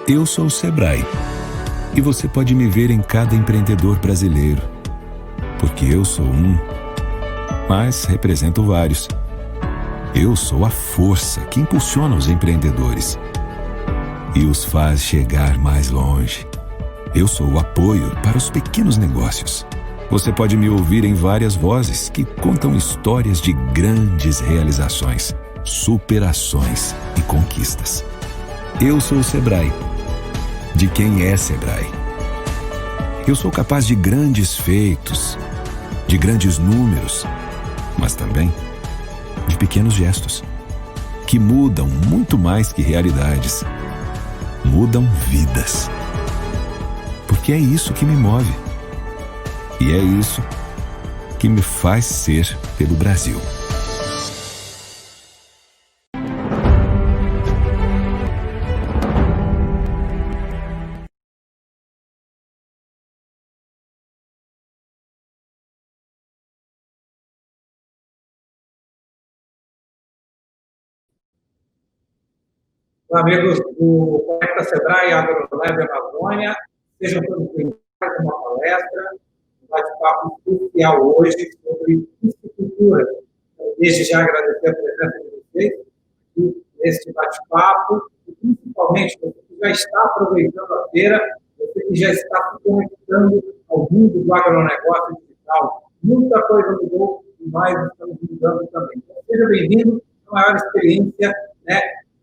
Eu sou o Sebrae e você pode me ver em cada empreendedor brasileiro, porque eu sou um, mas represento vários. Eu sou a força que impulsiona os empreendedores e os faz chegar mais longe. Eu sou o apoio para os pequenos negócios. Você pode me ouvir em várias vozes que contam histórias de grandes realizações, superações e conquistas. Eu sou o Sebrae, de quem é Sebrae. Eu sou capaz de grandes feitos, de grandes números, mas também de pequenos gestos, que mudam muito mais que realidades. Mudam vidas. Porque é isso que me move. E é isso que me faz ser pelo Brasil. Amigos do Conecta Sebrae AgroLab Amazônia, sejam todos bem-vindos a uma palestra, um bate-papo especial hoje sobre piscicultura. Desde já agradecer a presença de vocês aqui neste bate-papo, e principalmente você que já está aproveitando a feira, você que já está se conectando ao mundo do agronegócio digital. Muita coisa mudou e nós estamos mudando também. Então, seja bem-vindo à maior experiência,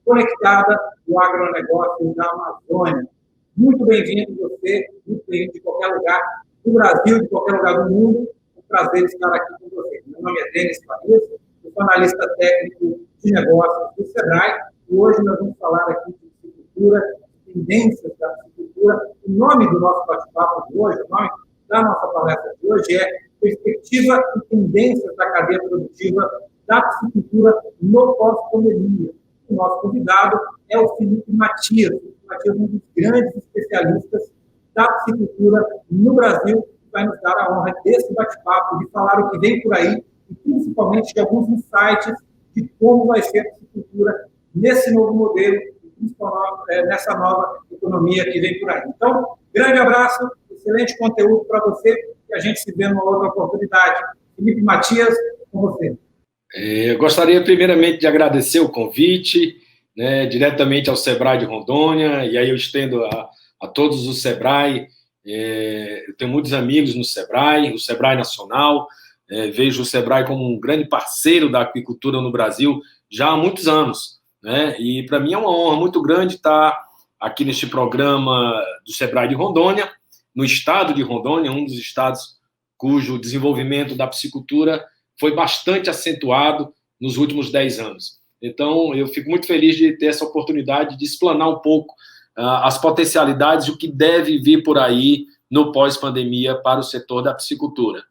conectada do agronegócio da Amazônia. Muito bem-vindo você, muito bem-vindo de qualquer lugar do Brasil, de qualquer lugar do mundo. É um prazer estar aqui com vocês. Meu nome é Denis Farias, eu sou analista técnico de negócios do Sebrae, e hoje nós vamos falar aqui de piscicultura, tendências da piscicultura. O nome do nosso bate-papo de hoje, o nome da nossa palestra de hoje é Perspectiva e Tendências da Cadeia Produtiva da Piscicultura no Pós-Pandemia. O nosso convidado é o Felipe Matias. Felipe Matias é um dos grandes especialistas da piscicultura no Brasil, que vai nos dar a honra desse bate-papo, de falar o que vem por aí e principalmente de alguns insights de como vai ser a piscicultura nesse novo modelo e principalmente nessa nova economia que vem por aí. Então, grande abraço, excelente conteúdo para você e a gente se vê numa outra oportunidade. Felipe Matias, com você. Eu gostaria primeiramente de agradecer o convite, diretamente ao Sebrae de Rondônia, e aí eu estendo a todos os Sebrae. Eu tenho muitos amigos no Sebrae, o Sebrae Nacional, vejo o Sebrae como um grande parceiro da aquicultura no Brasil já há muitos anos, e para mim é uma honra muito grande estar aqui neste programa do Sebrae de Rondônia, no estado de Rondônia, um dos estados cujo desenvolvimento da piscicultura foi bastante acentuado nos últimos 10 anos. Então, eu fico muito feliz de ter essa oportunidade de explanar um pouco as potencialidades e o que deve vir por aí no pós-pandemia para o setor da piscicultura.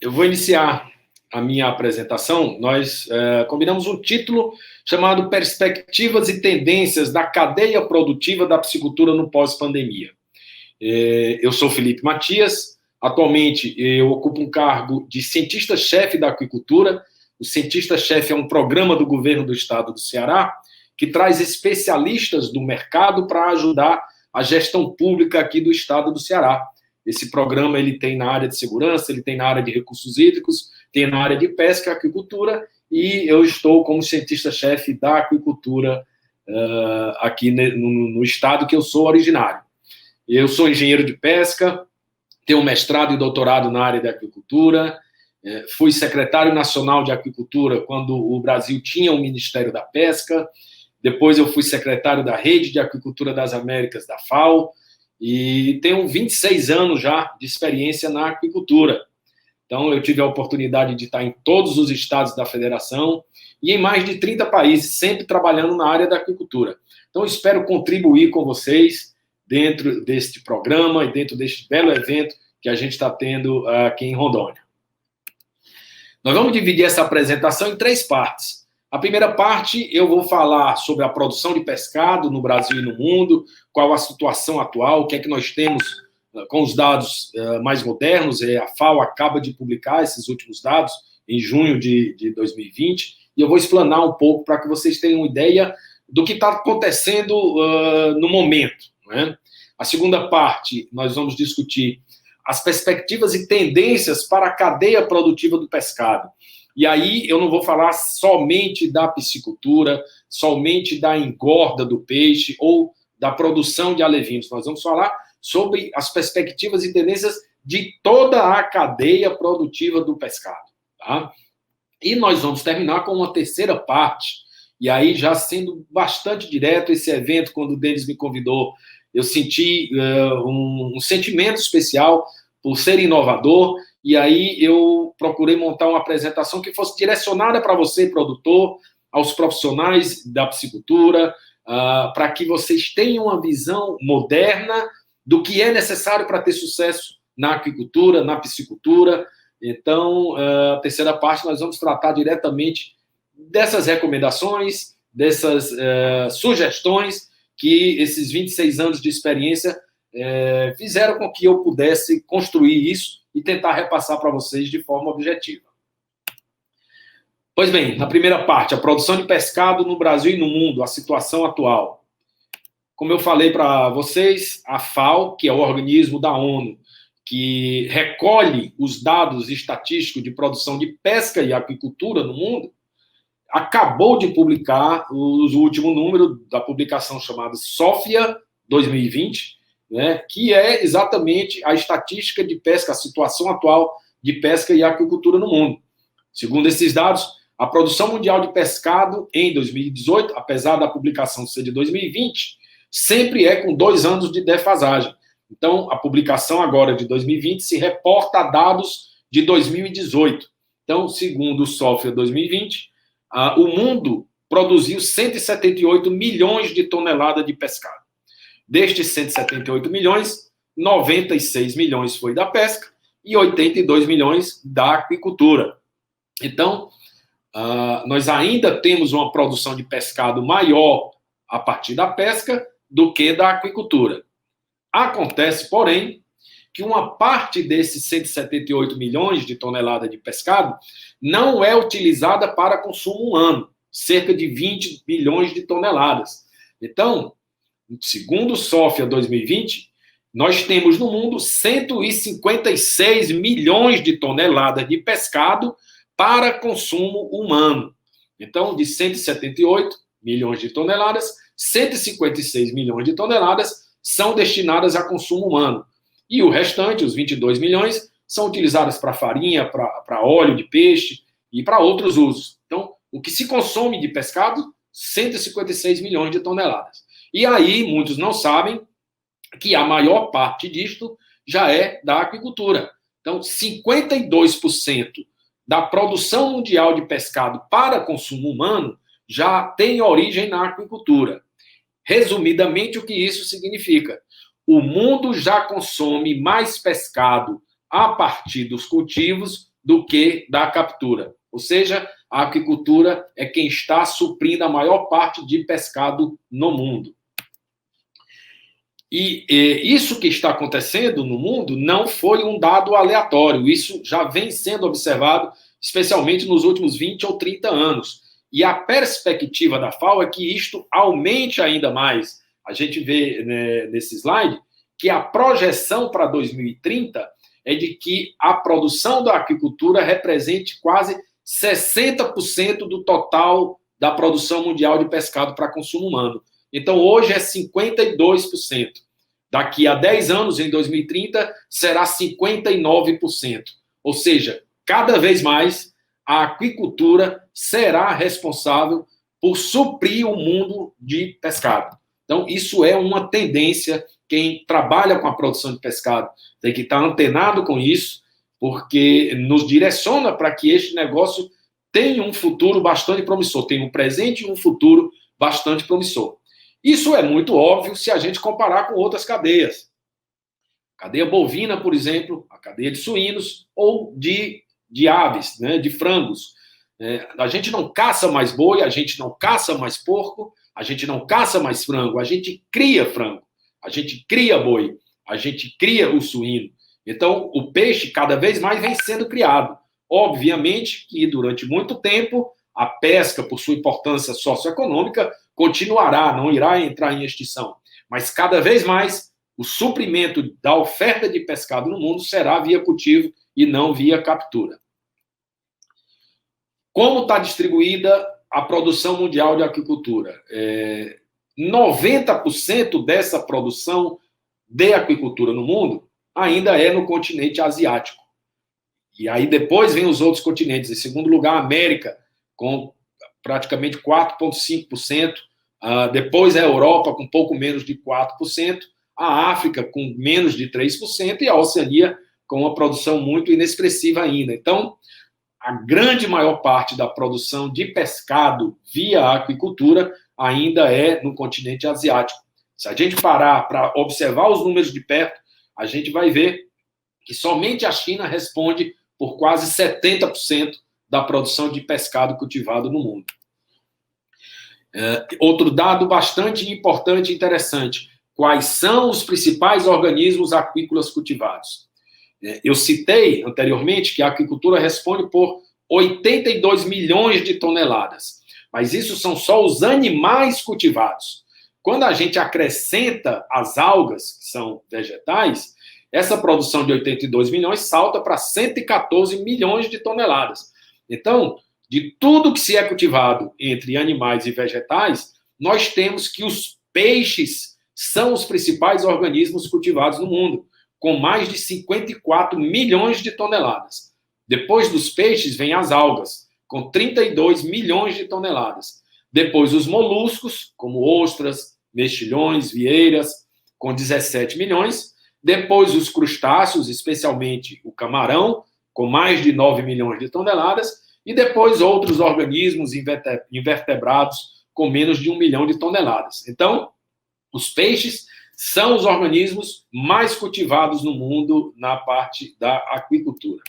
Eu vou iniciar a minha apresentação. Nós combinamos um título chamado Perspectivas e Tendências da Cadeia Produtiva da Piscicultura no Pós-Pandemia. Eu sou Felipe Matias. Atualmente, eu ocupo um cargo de cientista-chefe da aquicultura. O cientista-chefe é um programa do governo do estado do Ceará que traz especialistas do mercado para ajudar a gestão pública aqui do estado do Ceará. Esse programa ele tem na área de segurança, ele tem na área de recursos hídricos, tem na área de pesca e aquicultura, e eu estou como cientista-chefe da aquicultura aqui no estado que eu sou originário. Eu sou engenheiro de pesca, tenho mestrado e doutorado na área de aquicultura, fui secretário nacional de aquicultura quando o Brasil tinha o Ministério da Pesca, depois eu fui secretário da Rede de Aquicultura das Américas, da FAO, e tenho 26 anos já de experiência na aquicultura. Então, eu tive a oportunidade de estar em todos os estados da federação e em mais de 30 países, sempre trabalhando na área da aquicultura. Então, eu espero contribuir com vocês dentro deste programa e dentro deste belo evento que a gente está tendo aqui em Rondônia. Nós vamos dividir essa apresentação em 3 partes. A primeira parte, eu vou falar sobre a produção de pescado no Brasil e no mundo, qual a situação atual, o que é que nós temos com os dados mais modernos. A FAO acaba de publicar esses últimos dados em junho de 2020, e eu vou explanar um pouco para que vocês tenham uma ideia do que está acontecendo no momento. Né? A segunda parte, nós vamos discutir as perspectivas e tendências para a cadeia produtiva do pescado. E aí eu não vou falar somente da piscicultura, somente da engorda do peixe ou da produção de alevinos. Nós vamos falar sobre as perspectivas e tendências de toda a cadeia produtiva do pescado. Tá? E nós vamos terminar com uma terceira parte. E aí, já sendo bastante direto, esse evento, quando o Denis me convidou, eu senti um sentimento especial por ser inovador, e aí eu procurei montar uma apresentação que fosse direcionada para você, produtor, aos profissionais da piscicultura, para que vocês tenham uma visão moderna do que é necessário para ter sucesso na aquicultura, na piscicultura. Então, a terceira parte, nós vamos tratar diretamente dessas recomendações, dessas sugestões que esses 26 anos de experiência fizeram com que eu pudesse construir isso e tentar repassar para vocês de forma objetiva. Pois bem, na primeira parte, a produção de pescado no Brasil e no mundo, a situação atual. Como eu falei para vocês, a FAO, que é o organismo da ONU, que recolhe os dados estatísticos de produção de pesca e aquicultura no mundo, acabou de publicar o último número da publicação chamada SOFIA 2020, né, que é exatamente a estatística de pesca, a situação atual de pesca e aquicultura no mundo. Segundo esses dados, a produção mundial de pescado em 2018, apesar da publicação ser de 2020, sempre é com 2 anos de defasagem. Então, a publicação agora de 2020 se reporta a dados de 2018. Então, segundo o SOFIA 2020, o mundo produziu 178 milhões de toneladas de pescado. Destes 178 milhões, 96 milhões foi da pesca e 82 milhões da aquicultura. Então, nós ainda temos uma produção de pescado maior a partir da pesca do que da aquicultura. Acontece, porém, que uma parte desses 178 milhões de toneladas de pescado não é utilizada para consumo humano, cerca de 20 milhões de toneladas. Então, segundo o SOFIA 2020, nós temos no mundo 156 milhões de toneladas de pescado para consumo humano. Então, de 178 milhões de toneladas, 156 milhões de toneladas são destinadas a consumo humano. E o restante, os 22 milhões, são utilizadas para farinha, para óleo de peixe e para outros usos. Então, o que se consome de pescado, 156 milhões de toneladas. E aí, muitos não sabem que a maior parte disto já é da aquicultura. Então, 52% da produção mundial de pescado para consumo humano já tem origem na aquicultura. Resumidamente, o que isso significa? O mundo já consome mais pescado a partir dos cultivos do que da captura. Ou seja, a aquicultura é quem está suprindo a maior parte de pescado no mundo. E isso que está acontecendo no mundo não foi um dado aleatório. Isso já vem sendo observado, especialmente nos últimos 20 ou 30 anos. E a perspectiva da FAO é que isto aumente ainda mais. A gente vê, né, nesse slide que a projeção para 2030 é de que a produção da aquicultura represente quase 60% do total da produção mundial de pescado para consumo humano. Então, hoje é 52%. Daqui a 10 anos, em 2030, será 59%. Ou seja, cada vez mais, a aquicultura será responsável por suprir o mundo de pescado. Então, isso é uma tendência. Quem trabalha com a produção de pescado tem que estar antenado com isso, porque nos direciona para que este negócio tenha um futuro bastante promissor, tenha um presente e um futuro bastante promissor. Isso é muito óbvio se a gente comparar com outras cadeias. A cadeia bovina, por exemplo, a cadeia de suínos ou de aves, né, de frangos. A gente não caça mais boi, a gente não caça mais porco, a gente não caça mais frango, a gente cria frango, a gente cria boi, a gente cria o suíno. Então, o peixe cada vez mais vem sendo criado. Obviamente que durante muito tempo, a pesca, por sua importância socioeconômica, continuará, não irá entrar em extinção. Mas cada vez mais o suprimento da oferta de pescado no mundo será via cultivo e não via captura. Como está distribuída a produção mundial de aquicultura? 90% dessa produção de aquicultura no mundo ainda é no continente asiático. E aí depois vem os outros continentes. Em segundo lugar, a América, com praticamente 4,5%. Depois a Europa, com pouco menos de 4%. A África, com menos de 3%. E a Oceania, com uma produção muito inexpressiva ainda. Então, a grande maior parte da produção de pescado via aquicultura ainda é no continente asiático. Se a gente parar para observar os números de perto, a gente vai ver que somente a China responde por quase 70% da produção de pescado cultivado no mundo. Outro dado bastante importante e interessante: quais são os principais organismos aquícolas cultivados? Eu citei anteriormente que a aquicultura responde por 82 milhões de toneladas, mas isso são só os animais cultivados. Quando a gente acrescenta as algas, que são vegetais, essa produção de 82 milhões salta para 114 milhões de toneladas. Então, de tudo que se é cultivado entre animais e vegetais, nós temos que os peixes são os principais organismos cultivados no mundo, com mais de 54 milhões de toneladas. Depois dos peixes vem as algas, com 32 milhões de toneladas. Depois os moluscos, como ostras, mexilhões, vieiras, com 17 milhões. Depois os crustáceos, especialmente o camarão, com mais de 9 milhões de toneladas. E depois outros organismos invertebrados, com menos de 1 milhão de toneladas. Então, os peixes são os organismos mais cultivados no mundo na parte da aquicultura.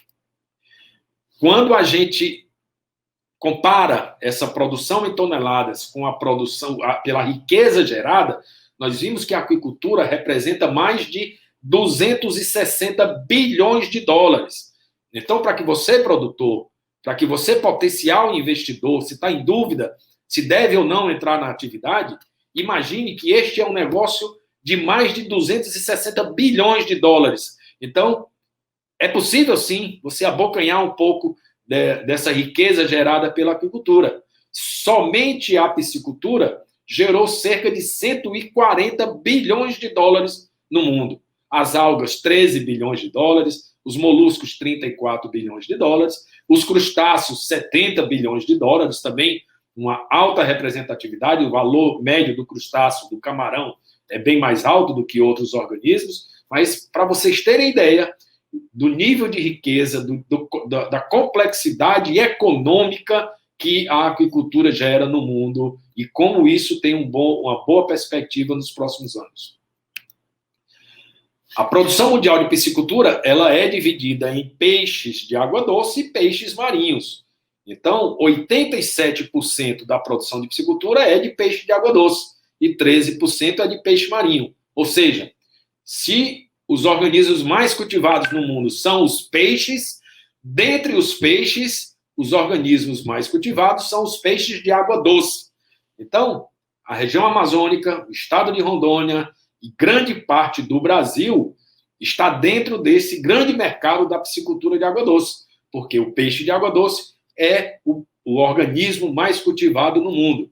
Quando a gente compara essa produção em toneladas com a produção pela riqueza gerada, nós vimos que a aquicultura representa mais de 260 bilhões de dólares. Então, para que você, produtor, para que você, potencial investidor, se está em dúvida se deve ou não entrar na atividade, imagine que este é um negócio de mais de 260 bilhões de dólares. Então, é possível, sim, você abocanhar um pouco dessa riqueza gerada pela aquicultura. Somente a piscicultura gerou cerca de 140 bilhões de dólares no mundo. As algas, 13 bilhões de dólares, os moluscos, 34 bilhões de dólares, os crustáceos, 70 bilhões de dólares, também uma alta representatividade. O valor médio do crustáceo, do camarão, é bem mais alto do que outros organismos, mas para vocês terem ideia do nível de riqueza, da complexidade econômica que a aquicultura gera no mundo e como isso tem uma boa perspectiva nos próximos anos. A produção mundial de piscicultura, ela é dividida em peixes de água doce e peixes marinhos. Então, 87% da produção de piscicultura é de peixe de água doce e 13% é de peixe marinho. Ou seja, se os organismos mais cultivados no mundo são os peixes, dentre os peixes, os organismos mais cultivados são os peixes de água doce. Então, a região amazônica, o estado de Rondônia e grande parte do Brasil está dentro desse grande mercado da piscicultura de água doce, porque o peixe de água doce é o organismo mais cultivado no mundo.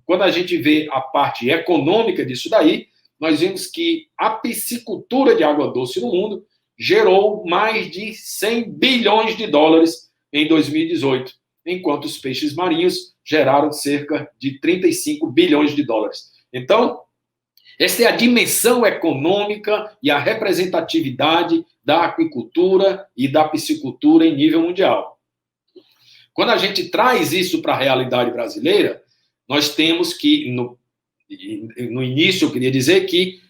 Quando a gente vê a parte econômica disso daí, nós vemos que a piscicultura de água doce no mundo gerou mais de 100 bilhões de dólares em 2018, enquanto os peixes marinhos geraram cerca de 35 bilhões de dólares. Então, essa é a dimensão econômica e a representatividade da aquicultura e da piscicultura em nível mundial. Quando a gente traz isso para a realidade brasileira, nós temos que, no início, eu queria dizer que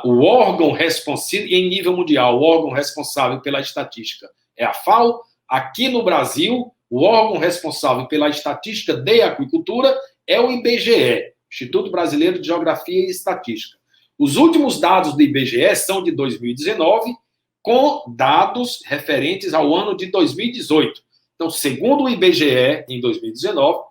o órgão responsável, em nível mundial, o órgão responsável pela estatística é a FAO. Aqui no Brasil, o órgão responsável pela estatística de aquicultura é o IBGE, Instituto Brasileiro de Geografia e Estatística. Os últimos dados do IBGE são de 2019, com dados referentes ao ano de 2018. Então, segundo o IBGE, em 2019,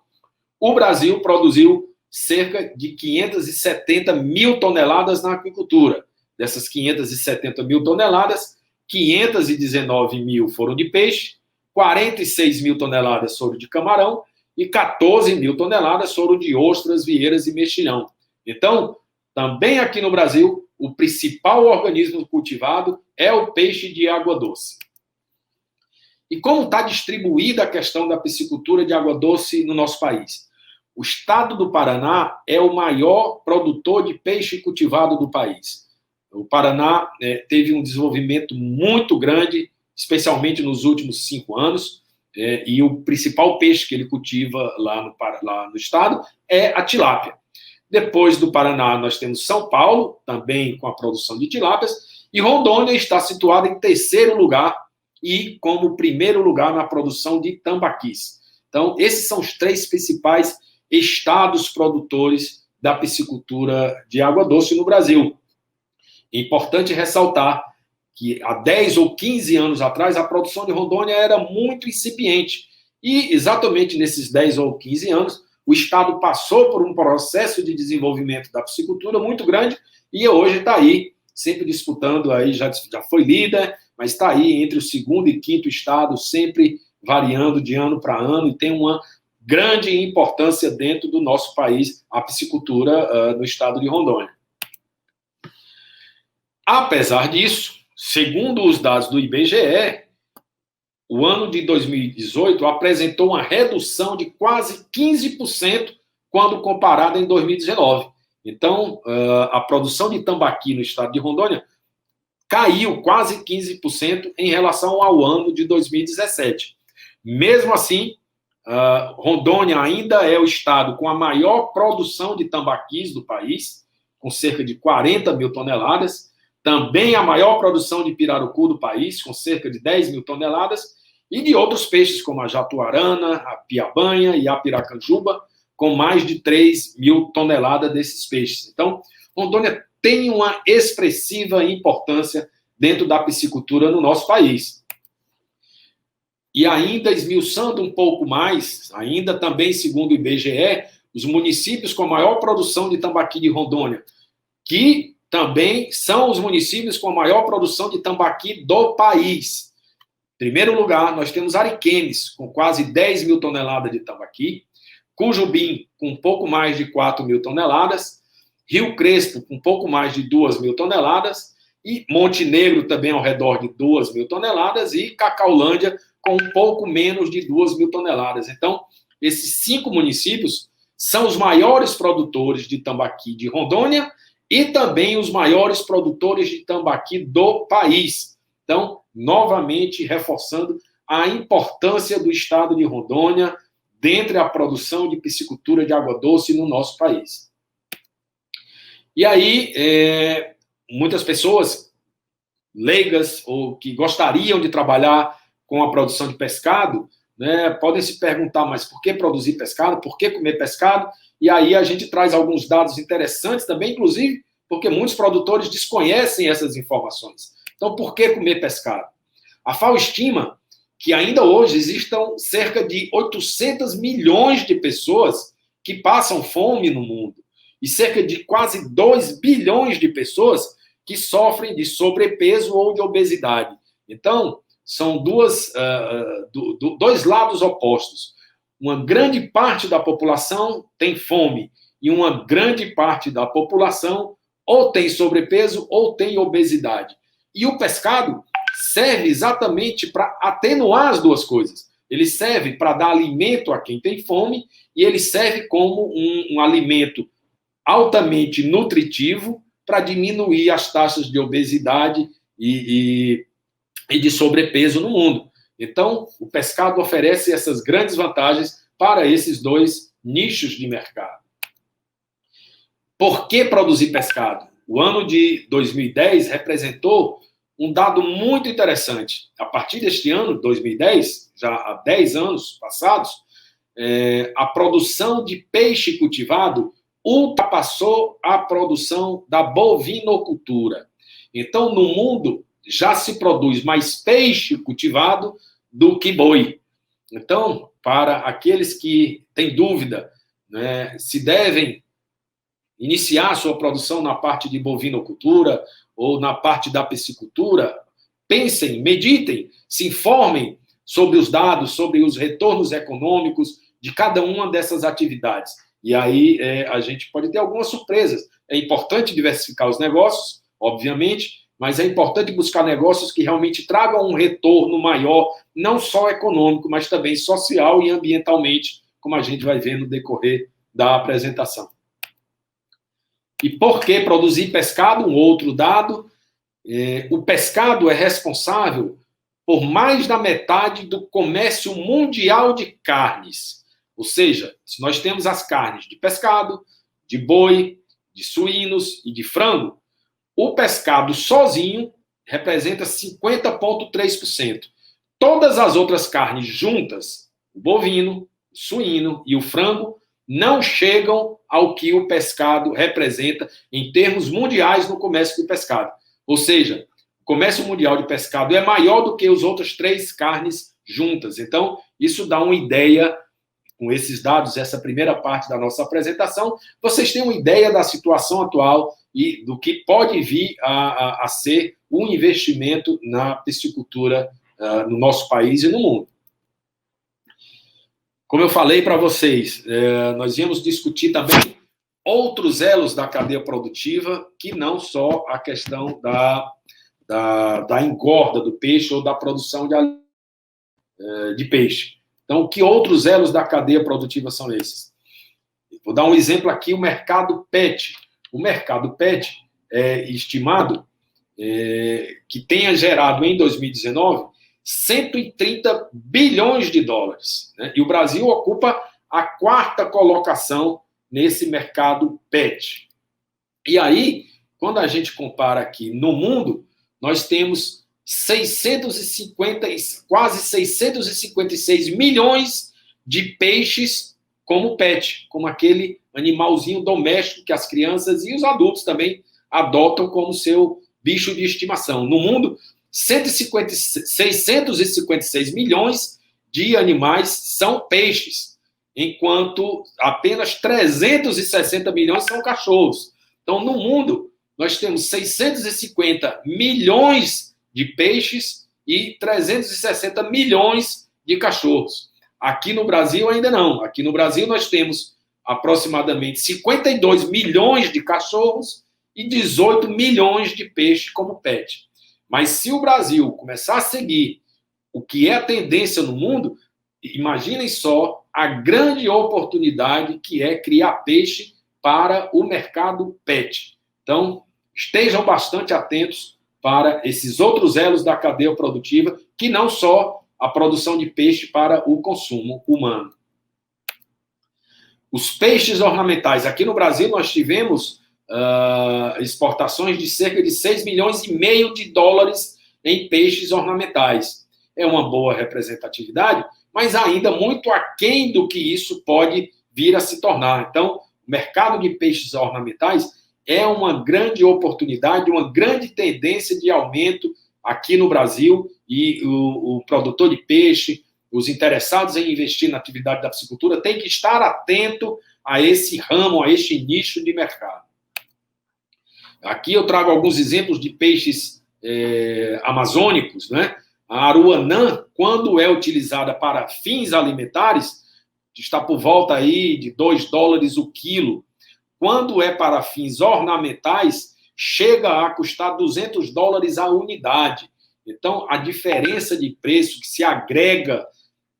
o Brasil produziu cerca de 570 mil toneladas na aquicultura. Dessas 570 mil toneladas, 519 mil foram de peixe, 46 mil toneladas foram de camarão e 14 mil toneladas foram de ostras, vieiras e mexilhão. Então, também aqui no Brasil, o principal organismo cultivado é o peixe de água doce. E como está distribuída a questão da piscicultura de água doce no nosso país? O estado do Paraná é o maior produtor de peixe cultivado do país. O Paraná teve um desenvolvimento muito grande, especialmente nos últimos 5 anos, e o principal peixe que ele cultiva lá no estado é a tilápia. Depois do Paraná, nós temos São Paulo, também com a produção de tilápias, e Rondônia está situada em 3º lugar e como 1º lugar na produção de tambaquis. Então, esses são os 3 principais estados produtores da piscicultura de água doce no Brasil. É importante ressaltar que há 10 ou 15 anos atrás, a produção de Rondônia era muito incipiente. E, exatamente nesses 10 ou 15 anos, o estado passou por um processo de desenvolvimento da piscicultura muito grande e hoje está aí, sempre disputando, aí já foi líder, mas está aí entre o 2º e 5º estado, sempre variando de ano para ano, e tem uma grande importância dentro do nosso país, a piscicultura no estado de Rondônia. Apesar disso, segundo os dados do IBGE, o ano de 2018 apresentou uma redução de quase 15% quando comparado em 2019. Então, a produção de tambaqui no estado de Rondônia caiu quase 15% em relação ao ano de 2017. Mesmo assim, Rondônia ainda é o estado com a maior produção de tambaquis do país, com cerca de 40 mil toneladas, também a maior produção de pirarucu do país, com cerca de 10 mil toneladas, e de outros peixes, como a jatuarana, a piabanha e a piracanjuba, com mais de 3 mil toneladas desses peixes. Então, Rondônia tem uma expressiva importância dentro da piscicultura no nosso país. E ainda esmiuçando um pouco mais, ainda também segundo o IBGE, os municípios com a maior produção de tambaqui de Rondônia, que também são os municípios com a maior produção de tambaqui do país. Em primeiro lugar, nós temos Ariquemes, com quase 10 mil toneladas de tambaqui, Cujubim, com um pouco mais de 4 mil toneladas, Rio Crespo, com um pouco mais de 2 mil toneladas, e Monte Negro também ao redor de 2 mil toneladas, e Cacaulândia, com um pouco menos de 2 mil toneladas. Então, esses 5 municípios são os maiores produtores de tambaqui de Rondônia e também os maiores produtores de tambaqui do país. Então, novamente, reforçando a importância do estado de Rondônia dentro da produção de piscicultura de água doce no nosso país. E aí, muitas pessoas leigas ou que gostariam de trabalhar com a produção de pescado, né, podem se perguntar, mas por que produzir pescado? Por que comer pescado? E aí a gente traz alguns dados interessantes também, inclusive porque muitos produtores desconhecem essas informações. Então, por que comer pescado? A FAO estima que ainda hoje existam cerca de 800 milhões de pessoas que passam fome no mundo e cerca de quase 2 bilhões de pessoas que sofrem de sobrepeso ou de obesidade. Então, são dois lados opostos. Uma grande parte da população tem fome e uma grande parte da população ou tem sobrepeso ou tem obesidade. E o pescado serve exatamente para atenuar as duas coisas. Ele serve para dar alimento a quem tem fome e ele serve como um alimento altamente nutritivo para diminuir as taxas de obesidade e de sobrepeso no mundo. Então, o pescado oferece essas grandes vantagens para esses 2 nichos de mercado. Por que produzir pescado? O ano de 2010 representou um dado muito interessante. A partir deste ano, 2010, já há 10 anos passados, a produção de peixe cultivado ultrapassou a produção da bovinocultura. Então, no mundo, já se produz mais peixe cultivado do que boi. Então, para aqueles que têm dúvida né, se devem iniciar sua produção na parte de bovinocultura ou na parte da piscicultura, pensem, meditem, se informem sobre os dados, sobre os retornos econômicos de cada uma dessas atividades. E aí a gente pode ter algumas surpresas. É importante diversificar os negócios, obviamente, mas é importante buscar negócios que realmente tragam um retorno maior, não só econômico, mas também social e ambientalmente, como a gente vai ver no decorrer da apresentação. E por que produzir pescado? Um outro dado. O pescado é responsável por mais da metade do comércio mundial de carnes. Ou seja, se nós temos as carnes de pescado, de boi, de suínos e de frango, o pescado sozinho representa 50,3%. Todas as outras carnes juntas, o bovino, o suíno e o frango, não chegam ao que o pescado representa em termos mundiais no comércio de pescado. Ou seja, o comércio mundial de pescado é maior do que as outras 3 carnes juntas. Então, isso dá uma ideia, com esses dados, essa primeira parte da nossa apresentação, vocês têm uma ideia da situação atual e do que pode vir a ser um investimento na piscicultura no nosso país e no mundo. Como eu falei para vocês, nós íamos discutir também outros elos da cadeia produtiva, que não só a questão da engorda do peixe ou da produção de peixe. Então, que outros elos da cadeia produtiva são esses? Vou dar um exemplo aqui, o mercado PET. O mercado PET é estimado que tenha gerado em 2019 130 bilhões de dólares. Né? E o Brasil ocupa a 4ª colocação nesse mercado PET. E aí, quando a gente compara aqui no mundo, nós temos quase 656 milhões de peixes como PET, como aquele animalzinho doméstico que as crianças e os adultos também adotam como seu bicho de estimação. No mundo, 656 milhões de animais são peixes, enquanto apenas 360 milhões são cachorros. Então, no mundo, nós temos 650 milhões de peixes e 360 milhões de cachorros. Aqui no Brasil, ainda não. Aqui no Brasil, nós temos aproximadamente 52 milhões de cachorros e 18 milhões de peixes como PET. Mas se o Brasil começar a seguir o que é a tendência no mundo, imaginem só a grande oportunidade que é criar peixe para o mercado PET. Então, estejam bastante atentos para esses outros elos da cadeia produtiva, que não só a produção de peixe para o consumo humano. Os peixes ornamentais. Aqui no Brasil, nós tivemos exportações de cerca de 6,5 milhões de dólares em peixes ornamentais. É uma boa representatividade, mas ainda muito aquém do que isso pode vir a se tornar. Então, o mercado de peixes ornamentais é uma grande oportunidade, uma grande tendência de aumento aqui no Brasil, e o produtor de peixe, os interessados em investir na atividade da piscicultura, tem que estar atento a esse ramo, a este nicho de mercado. Aqui eu trago alguns exemplos de peixes amazônicos, né? A aruanã, quando é utilizada para fins alimentares, está por volta aí de $2 o quilo. Quando é para fins ornamentais, chega a custar $200 a unidade. Então, a diferença de preço que se agrega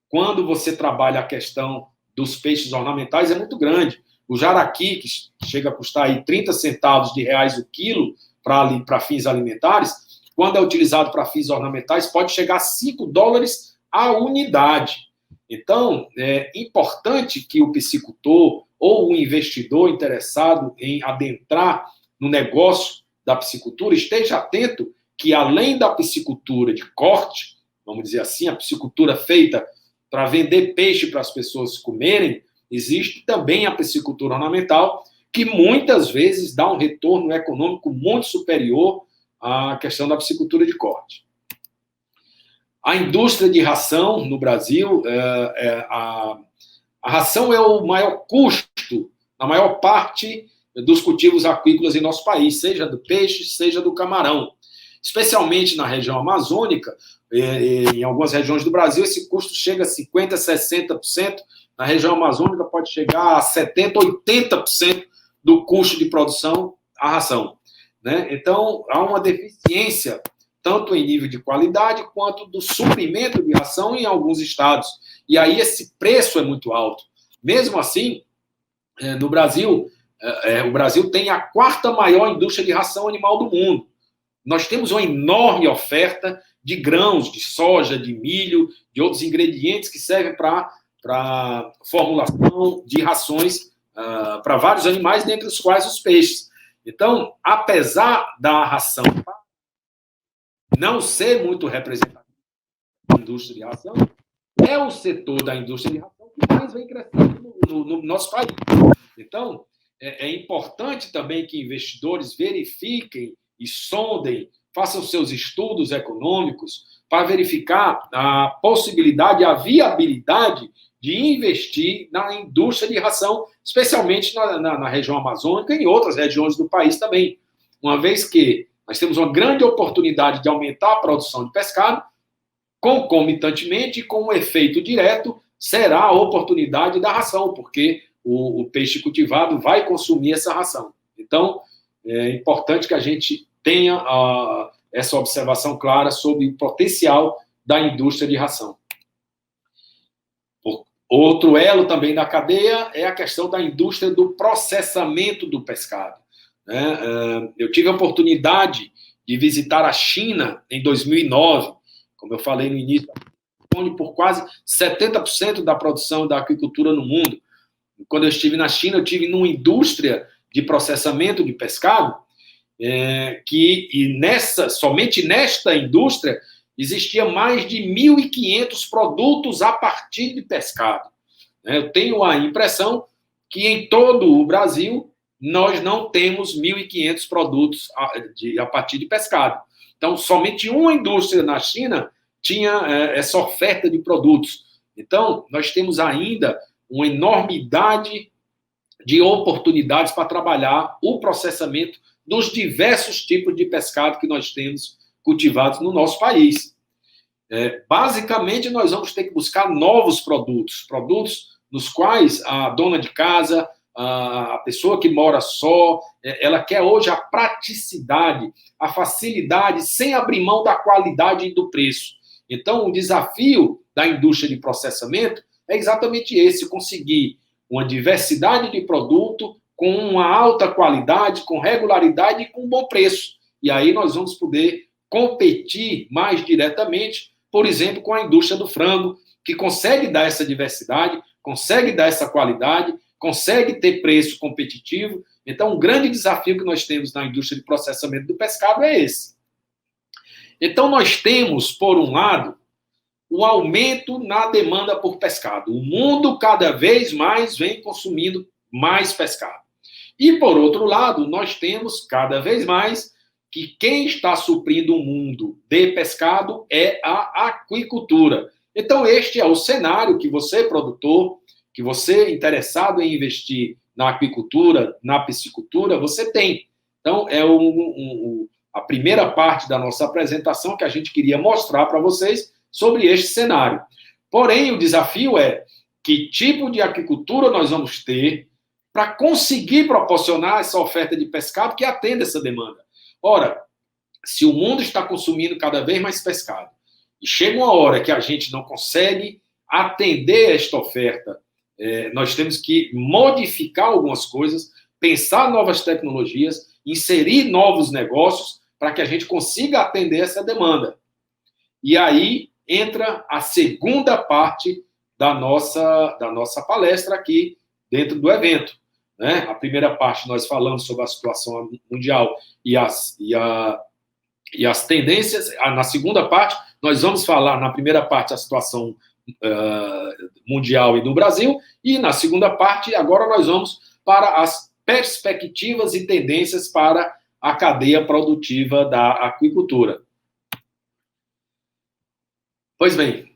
quando você trabalha a questão dos peixes ornamentais é muito grande. O jaraqui, que chega a custar aí 30 centavos de reais o quilo para fins alimentares, quando é utilizado para fins ornamentais, pode chegar a $5 a unidade. Então, é importante que o piscicultor ou o investidor interessado em adentrar no negócio da piscicultura esteja atento que, além da piscicultura de corte, vamos dizer assim, a piscicultura feita para vender peixe para as pessoas comerem, existe também a piscicultura ornamental, que muitas vezes dá um retorno econômico muito superior à questão da piscicultura de corte. A indústria de ração no Brasil, a A ração é o maior custo, na maior parte dos cultivos aquícolas em nosso país, seja do peixe, seja do camarão. Especialmente na região amazônica, em algumas regiões do Brasil, esse custo chega a 50%, 60%. Na região amazônica pode chegar a 70%, 80% do custo de produção a ração. Né? Então, há uma deficiência, tanto em nível de qualidade, quanto do suprimento de ração em alguns estados. E aí esse preço é muito alto. Mesmo assim, no Brasil, o Brasil tem a 4ª maior indústria de ração animal do mundo. Nós temos uma enorme oferta de grãos, de soja, de milho, de outros ingredientes que servem para formulação de rações para vários animais, dentre os quais os peixes. Então, apesar da ração não ser muito representativa da indústria de ração, é o setor da indústria de ração que mais vem crescendo no nosso país. Então, é importante também que investidores verifiquem e sondem, façam seus estudos econômicos para verificar a possibilidade, a viabilidade de investir na indústria de ração, especialmente na região amazônica e em outras regiões do país também. Uma vez que nós temos uma grande oportunidade de aumentar a produção de pescado, concomitantemente, com um efeito direto, será a oportunidade da ração, porque o peixe cultivado vai consumir essa ração. Então, é importante que a gente tenha essa observação clara sobre o potencial da indústria de ração. Outro elo também da cadeia é a questão da indústria do processamento do pescado. Eu tive a oportunidade de visitar a China em 2009, como eu falei no início, responde por quase 70% da produção da aquicultura no mundo. Quando eu estive na China, eu estive numa indústria de processamento de pescado, somente nesta indústria existia mais de 1.500 produtos a partir de pescado. Eu tenho a impressão que em todo o Brasil nós não temos 1.500 produtos a partir de pescado. Então, somente uma indústria na China tinha essa oferta de produtos. Então, nós temos ainda uma enormidade de oportunidades para trabalhar o processamento dos diversos tipos de pescado que nós temos cultivados no nosso país. Basicamente, nós vamos ter que buscar novos produtos nos quais a dona de casa, a pessoa que mora só, ela quer hoje a praticidade, a facilidade, sem abrir mão da qualidade e do preço. Então, o desafio da indústria de processamento é exatamente esse, conseguir uma diversidade de produto com uma alta qualidade, com regularidade e com bom preço. E aí nós vamos poder competir mais diretamente, por exemplo, com a indústria do frango, que consegue dar essa diversidade, consegue dar essa qualidade, consegue ter preço competitivo. Então, um grande desafio que nós temos na indústria de processamento do pescado é esse. Então, nós temos, por um lado, o aumento na demanda por pescado. O mundo cada vez mais vem consumindo mais pescado. E, por outro lado, nós temos cada vez mais que quem está suprindo o mundo de pescado é a aquicultura. Então, este é o cenário que você, produtor, que você interessado em investir na aquicultura, na piscicultura, você tem. Então, é a primeira parte da nossa apresentação que a gente queria mostrar para vocês sobre este cenário. Porém, o desafio é que tipo de aquicultura nós vamos ter para conseguir proporcionar essa oferta de pescado que atenda essa demanda. Ora, se o mundo está consumindo cada vez mais pescado e chega uma hora que a gente não consegue atender esta oferta, nós temos que modificar algumas coisas, pensar novas tecnologias, inserir novos negócios para que a gente consiga atender essa demanda. E aí entra a segunda parte da nossa palestra aqui dentro do evento. A primeira parte nós falamos sobre a situação mundial e as tendências. Na segunda parte, nós vamos falar, na primeira parte, a situação mundial e do Brasil, e na segunda parte, agora nós vamos para as perspectivas e tendências para a cadeia produtiva da aquicultura. Pois bem,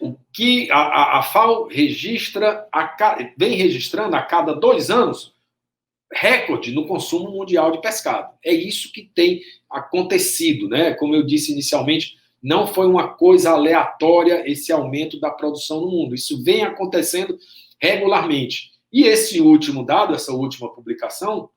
o que a FAO vem registrando a cada 2 anos recorde no consumo mundial de pescado. É isso que tem acontecido, né? Como eu disse inicialmente, não foi uma coisa aleatória esse aumento da produção no mundo. Isso vem acontecendo regularmente. E esse último dado, essa última publicação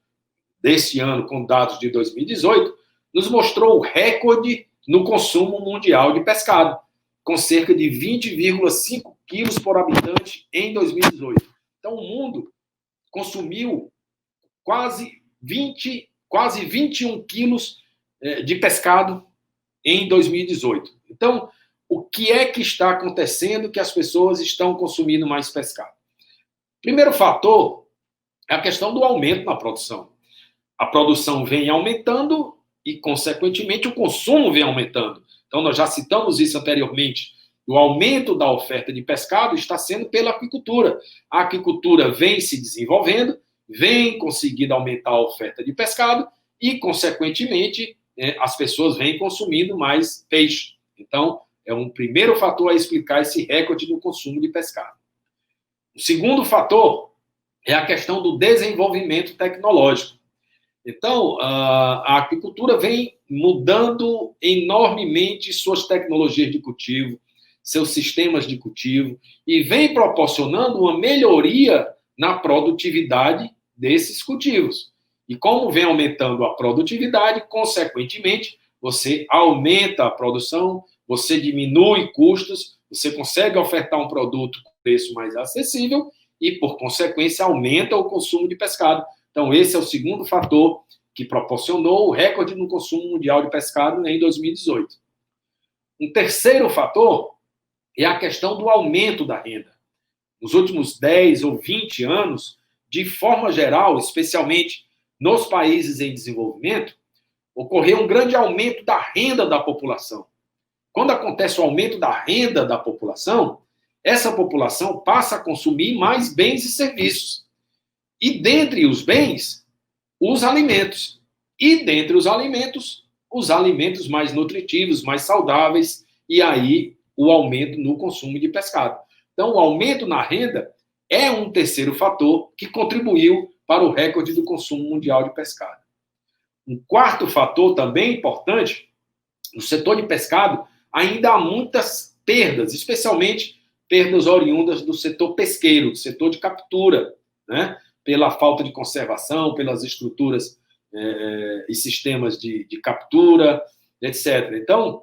desse ano, com dados de 2018, nos mostrou o recorde no consumo mundial de pescado, com cerca de 20,5 quilos por habitante em 2018. Então, o mundo consumiu quase 21 quilos de pescado em 2018. Então, o que é que está acontecendo que as pessoas estão consumindo mais pescado? Primeiro fator é a questão do aumento na produção. A produção vem aumentando e, consequentemente, o consumo vem aumentando. Então, nós já citamos isso anteriormente. O aumento da oferta de pescado está sendo pela aquicultura. A aquicultura vem se desenvolvendo, vem conseguindo aumentar a oferta de pescado e, consequentemente, as pessoas vêm consumindo mais peixe. Então, é um primeiro fator a explicar esse recorde no consumo de pescado. O segundo fator é a questão do desenvolvimento tecnológico. Então, a aquicultura vem mudando enormemente suas tecnologias de cultivo, seus sistemas de cultivo, e vem proporcionando uma melhoria na produtividade desses cultivos. E como vem aumentando a produtividade, consequentemente, você aumenta a produção, você diminui custos, você consegue ofertar um produto com preço mais acessível e, por consequência, aumenta o consumo de pescado. Então, esse é o segundo fator que proporcionou o recorde no consumo mundial de pescado em 2018. Um terceiro fator é a questão do aumento da renda. Nos últimos 10 ou 20 anos, de forma geral, especialmente nos países em desenvolvimento, ocorreu um grande aumento da renda da população. Quando acontece o aumento da renda da população, essa população passa a consumir mais bens e serviços. E dentre os bens, os alimentos. E dentre os alimentos mais nutritivos, mais saudáveis, e aí o aumento no consumo de pescado. Então, o aumento na renda é um terceiro fator que contribuiu para o recorde do consumo mundial de pescado. Um quarto fator também importante, no setor de pescado, ainda há muitas perdas, especialmente perdas oriundas do setor pesqueiro, do setor de captura, né? Pela falta de conservação, pelas estruturas e sistemas de captura, etc. Então,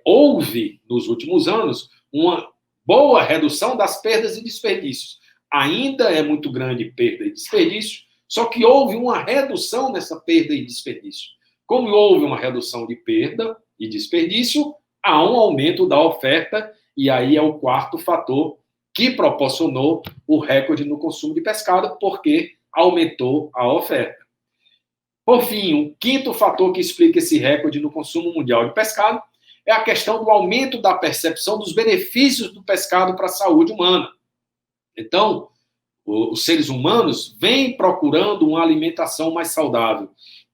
houve, nos últimos anos, uma boa redução das perdas e desperdícios. Ainda é muito grande perda e desperdício, só que houve uma redução nessa perda e desperdício. Como houve uma redução de perda e desperdício, há um aumento da oferta, e aí é o quarto fator que proporcionou o recorde no consumo de pescado, porque aumentou a oferta. Por fim, um quinto fator que explica esse recorde no consumo mundial de pescado é a questão do aumento da percepção dos benefícios do pescado para a saúde humana. Então, os seres humanos vêm procurando uma alimentação mais saudável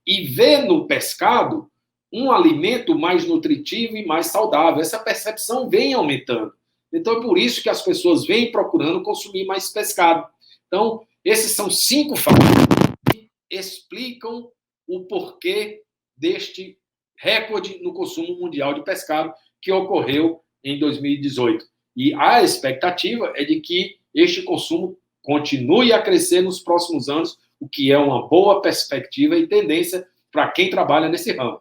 e vê no pescado um alimento mais nutritivo e mais saudável. Essa percepção vem aumentando. Então, é por isso que as pessoas vêm procurando consumir mais pescado. Então, esses são 5 fatores que explicam o porquê deste recorde no consumo mundial de pescado que ocorreu em 2018. E a expectativa é de que este consumo continue a crescer nos próximos anos, o que é uma boa perspectiva e tendência para quem trabalha nesse ramo.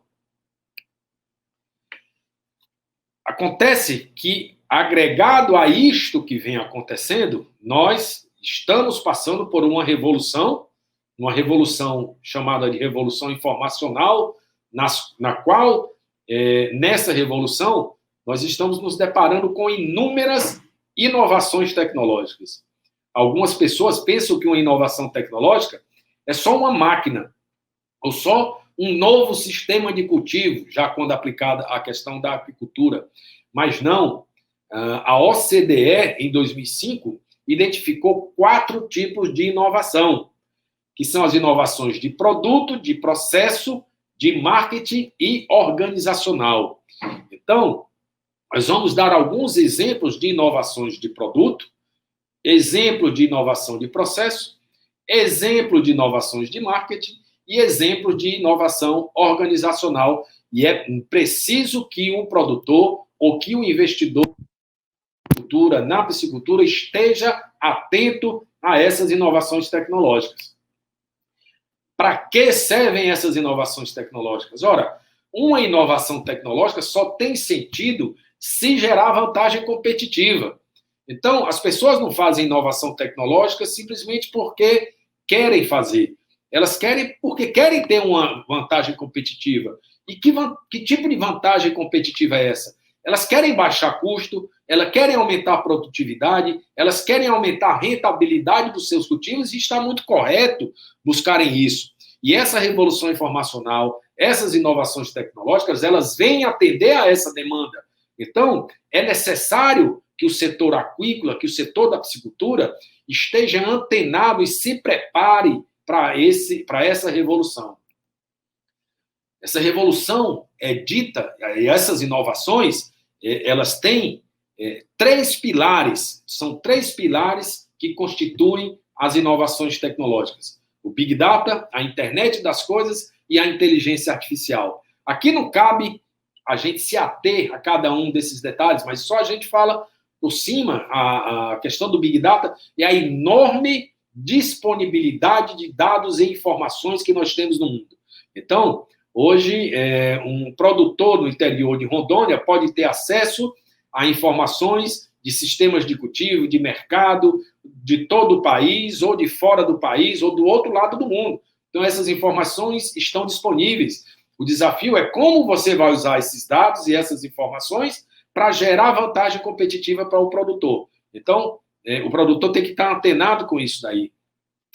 Acontece que, agregado a isto que vem acontecendo, nós estamos passando por uma revolução chamada de revolução informacional, na qual, nessa revolução, nós estamos nos deparando com inúmeras inovações tecnológicas. Algumas pessoas pensam que uma inovação tecnológica é só uma máquina, ou só um novo sistema de cultivo, já quando aplicada à questão da apicultura. Mas não. A OCDE, em 2005, identificou 4 tipos de inovação, que são as inovações de produto, de processo, de marketing e organizacional. Então, nós vamos dar alguns exemplos de inovações de produto, exemplo de inovação de processo, exemplo de inovações de marketing e exemplo de inovação organizacional. E é preciso que um produtor ou que um investidor na piscicultura esteja atento a essas inovações tecnológicas. Para que servem essas inovações tecnológicas? Ora, uma inovação tecnológica só tem sentido se gerar vantagem competitiva. Então, as pessoas não fazem inovação tecnológica simplesmente porque querem fazer. Elas querem porque querem ter uma vantagem competitiva. E que tipo de vantagem competitiva é essa? Elas querem baixar custo, elas querem aumentar a produtividade, elas querem aumentar a rentabilidade dos seus cultivos e está muito correto buscarem isso. E essa revolução informacional, essas inovações tecnológicas, elas vêm atender a essa demanda. Então, é necessário que o setor aquícola, que o setor da piscicultura esteja antenado e se prepare para essa revolução. Essa revolução é dita, e essas inovações, elas têm três pilares, são três pilares que constituem as inovações tecnológicas. O Big Data, a internet das coisas e a inteligência artificial. Aqui não cabe a gente se ater a cada um desses detalhes, mas só a gente fala por cima a questão do Big Data e a enorme disponibilidade de dados e informações que nós temos no mundo. Então, hoje, um produtor no interior de Rondônia pode ter acesso a informações de sistemas de cultivo, de mercado, de todo o país, ou de fora do país, ou do outro lado do mundo. Então, essas informações estão disponíveis. O desafio é como você vai usar esses dados e essas informações para gerar vantagem competitiva para o produtor. Então, o produtor tem que estar antenado com isso daí.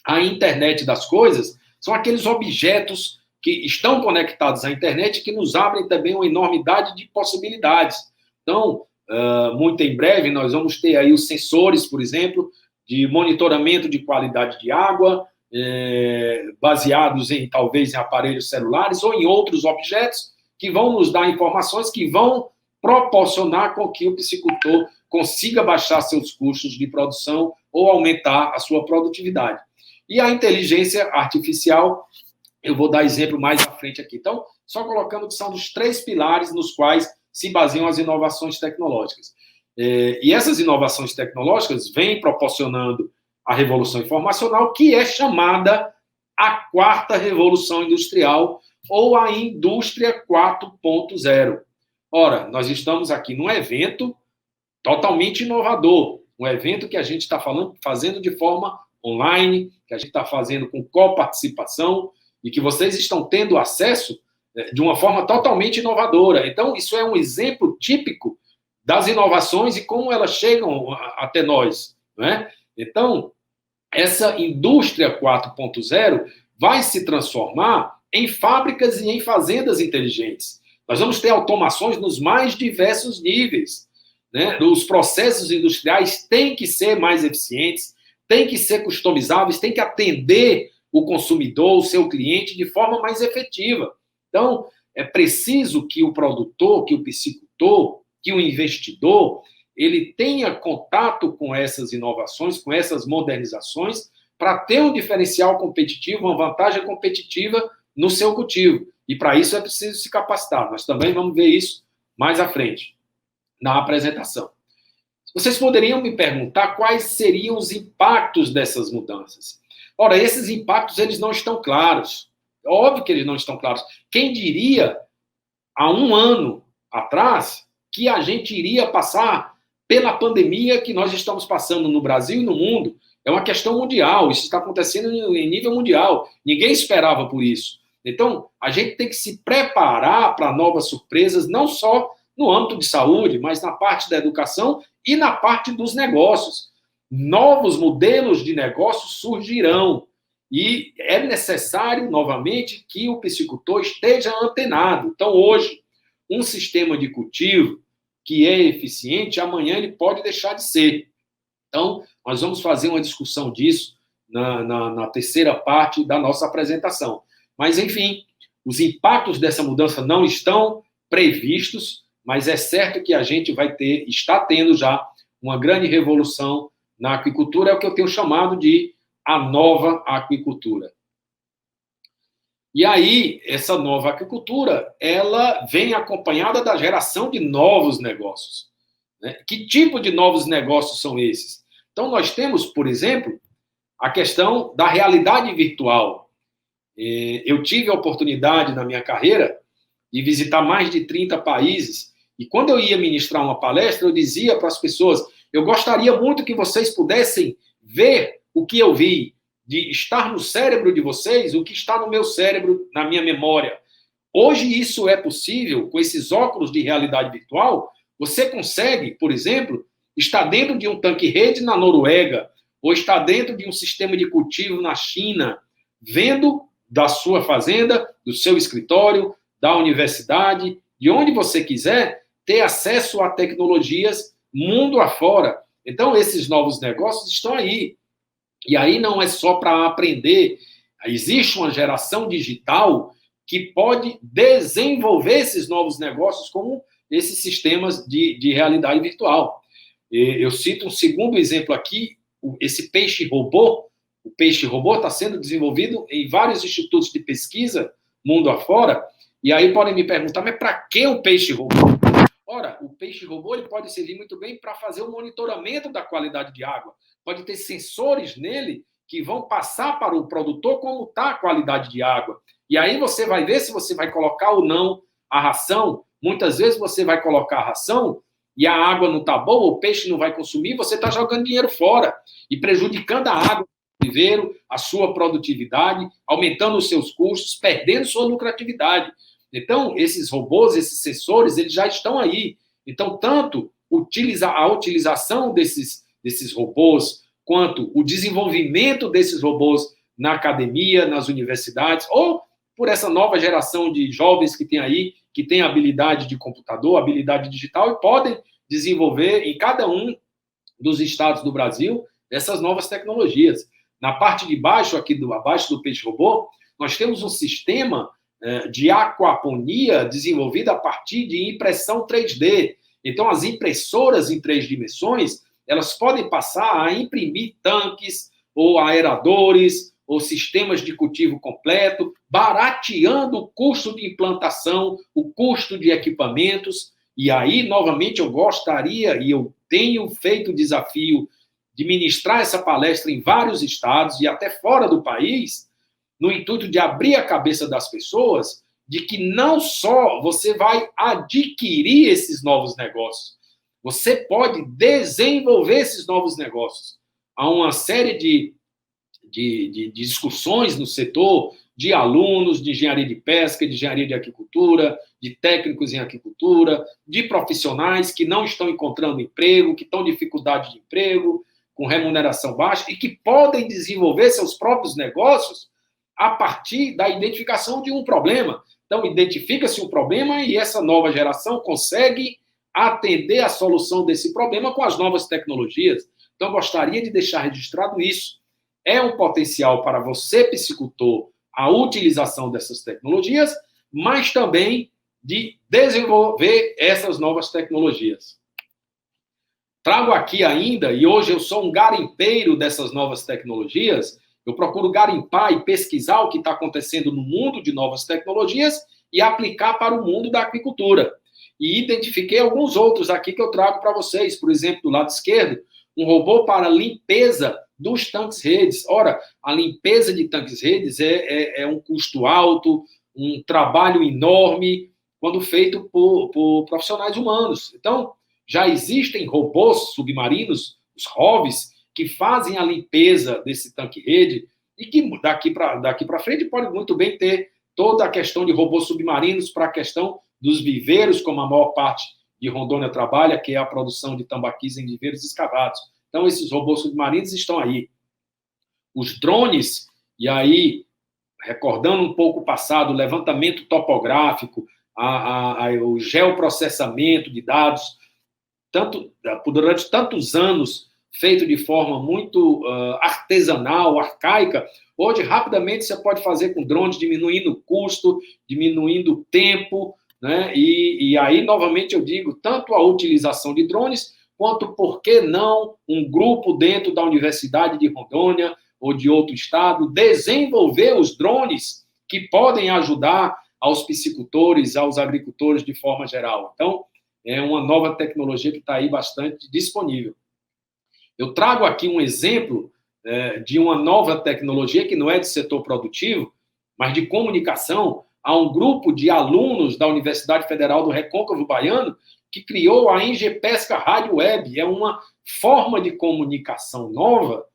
A internet das coisas são aqueles objetos que estão conectados à internet que nos abrem também uma enormidade de possibilidades. Então, muito em breve, nós vamos ter aí os sensores, por exemplo, de monitoramento de qualidade de água, baseados talvez em aparelhos celulares ou em outros objetos que vão nos dar informações que vão proporcionar com que o piscicultor consiga baixar seus custos de produção ou aumentar a sua produtividade. E a inteligência artificial, eu vou dar exemplo mais à frente aqui. Então, só colocando que são dos três pilares nos quais se baseiam as inovações tecnológicas. E essas inovações tecnológicas vêm proporcionando a revolução informacional, que é chamada a quarta revolução industrial ou a indústria 4.0. Ora, nós estamos aqui num evento totalmente inovador, um evento que a gente está fazendo de forma online, que a gente está fazendo com coparticipação e que vocês estão tendo acesso de uma forma totalmente inovadora. Então, isso é um exemplo típico das inovações e como elas chegam até nós, não é? Então, essa indústria 4.0 vai se transformar em fábricas e em fazendas inteligentes. Nós vamos ter automações nos mais diversos níveis, né? Os processos industriais têm que ser mais eficientes, têm que ser customizáveis, têm que atender o consumidor, o seu cliente, de forma mais efetiva. Então, é preciso que o produtor, que o piscicultor, que o investidor, ele tenha contato com essas inovações, com essas modernizações, para ter um diferencial competitivo, uma vantagem competitiva no seu cultivo. E para isso é preciso se capacitar. Nós também vamos ver isso mais à frente, na apresentação. Vocês poderiam me perguntar quais seriam os impactos dessas mudanças. Ora, esses impactos, eles não estão claros. É óbvio que eles não estão claros. Quem diria, há um ano atrás, que a gente iria passar pela pandemia que nós estamos passando no Brasil e no mundo? É uma questão mundial, isso está acontecendo em nível mundial. Ninguém esperava por isso. Então, a gente tem que se preparar para novas surpresas, não só no âmbito de saúde, mas na parte da educação e na parte dos negócios. Novos modelos de negócios surgirão e é necessário, novamente, que o piscicultor esteja antenado. Então, hoje, um sistema de cultivo que é eficiente, amanhã ele pode deixar de ser. Então, nós vamos fazer uma discussão disso na terceira parte da nossa apresentação. Mas, enfim, os impactos dessa mudança não estão previstos, mas é certo que a gente está tendo já uma grande revolução na aquicultura, é o que eu tenho chamado de a nova aquicultura. E aí, essa nova aquicultura, ela vem acompanhada da geração de novos negócios, né? Que tipo de novos negócios são esses? Então, nós temos, por exemplo, a questão da realidade virtual. Eu tive a oportunidade, na minha carreira, de visitar mais de 30 países, e quando eu ia ministrar uma palestra, eu dizia para as pessoas, eu gostaria muito que vocês pudessem ver o que eu vi, de estar no cérebro de vocês, o que está no meu cérebro, na minha memória. Hoje isso é possível, com esses óculos de realidade virtual, você consegue, por exemplo, estar dentro de um tanque-rede na Noruega, ou estar dentro de um sistema de cultivo na China, vendo da sua fazenda, do seu escritório, da universidade, de onde você quiser, ter acesso a tecnologias mundo afora. Então, esses novos negócios estão aí. E aí não é só para aprender. Existe uma geração digital que pode desenvolver esses novos negócios como esses sistemas de realidade virtual. Eu cito um segundo exemplo aqui, esse peixe-robô. O peixe-robô está sendo desenvolvido em vários institutos de pesquisa, mundo afora, e aí podem me perguntar, mas para que o peixe-robô? Ora, o peixe-robô ele pode servir muito bem para fazer o monitoramento da qualidade de água. Pode ter sensores nele que vão passar para o produtor como está a qualidade de água. E aí você vai ver se você vai colocar ou não a ração. Muitas vezes você vai colocar a ração e a água não está boa, o peixe não vai consumir, você está jogando dinheiro fora e prejudicando a água do viveiro, a sua produtividade, aumentando os seus custos, perdendo sua lucratividade. Então, esses robôs, esses sensores, eles já estão aí. Então, tanto a utilização desses robôs, quanto o desenvolvimento desses robôs na academia, nas universidades, ou por essa nova geração de jovens que tem aí, que tem habilidade de computador, habilidade digital, e podem desenvolver em cada um dos estados do Brasil essas novas tecnologias. Na parte de baixo, abaixo do peixe-robô, nós temos um sistema de aquaponia desenvolvido a partir de impressão 3D. Então, as impressoras em 3 dimensões, elas podem passar a imprimir tanques, ou aeradores, ou sistemas de cultivo completo, barateando o custo de implantação, o custo de equipamentos. E aí, novamente, eu gostaria, e eu tenho feito o desafio de ministrar essa palestra em vários estados e até fora do país, no intuito de abrir a cabeça das pessoas de que não só você vai adquirir esses novos negócios, você pode desenvolver esses novos negócios. Há uma série de discussões no setor de alunos de engenharia de pesca, de engenharia de aquicultura, de técnicos em aquicultura, de profissionais que não estão encontrando emprego, que estão em dificuldade de emprego, com remuneração baixa, e que podem desenvolver seus próprios negócios a partir da identificação de um problema. Então, identifica-se um problema e essa nova geração consegue atender a solução desse problema com as novas tecnologias. Então, gostaria de deixar registrado isso. É um potencial para você, piscicultor, a utilização dessas tecnologias, mas também de desenvolver essas novas tecnologias. Trago aqui ainda, e hoje eu sou um garimpeiro dessas novas tecnologias, eu procuro garimpar e pesquisar o que está acontecendo no mundo de novas tecnologias e aplicar para o mundo da aquicultura. E identifiquei alguns outros aqui que eu trago para vocês. Por exemplo, do lado esquerdo, um robô para limpeza dos tanques-redes. Ora, a limpeza de tanques-redes é um custo alto, um trabalho enorme, quando feito por profissionais humanos. Então, já existem robôs submarinos, os ROVs, que fazem a limpeza desse tanque-rede e que daqui para frente pode muito bem ter toda a questão de robôs submarinos para a questão dos viveiros, como a maior parte de Rondônia trabalha, que é a produção de tambaquis em viveiros escavados. Então, esses robôs submarinos estão aí. Os drones, e aí, recordando um pouco o passado, o levantamento topográfico, o geoprocessamento de dados, durante tantos anos, feito de forma muito artesanal, arcaica, hoje, rapidamente, você pode fazer com drones, diminuindo o custo, diminuindo o tempo, né? E aí, novamente, eu digo, tanto a utilização de drones, quanto, por que não, um grupo dentro da Universidade de Rondônia ou de outro estado desenvolver os drones que podem ajudar aos piscicultores, aos agricultores de forma geral. Então, é uma nova tecnologia que está aí bastante disponível. Eu trago aqui um exemplo de uma nova tecnologia que não é de setor produtivo, mas de comunicação. Há um grupo de alunos da Universidade Federal do Recôncavo Baiano que criou a Engepesca Rádio Web. É uma forma de comunicação nova,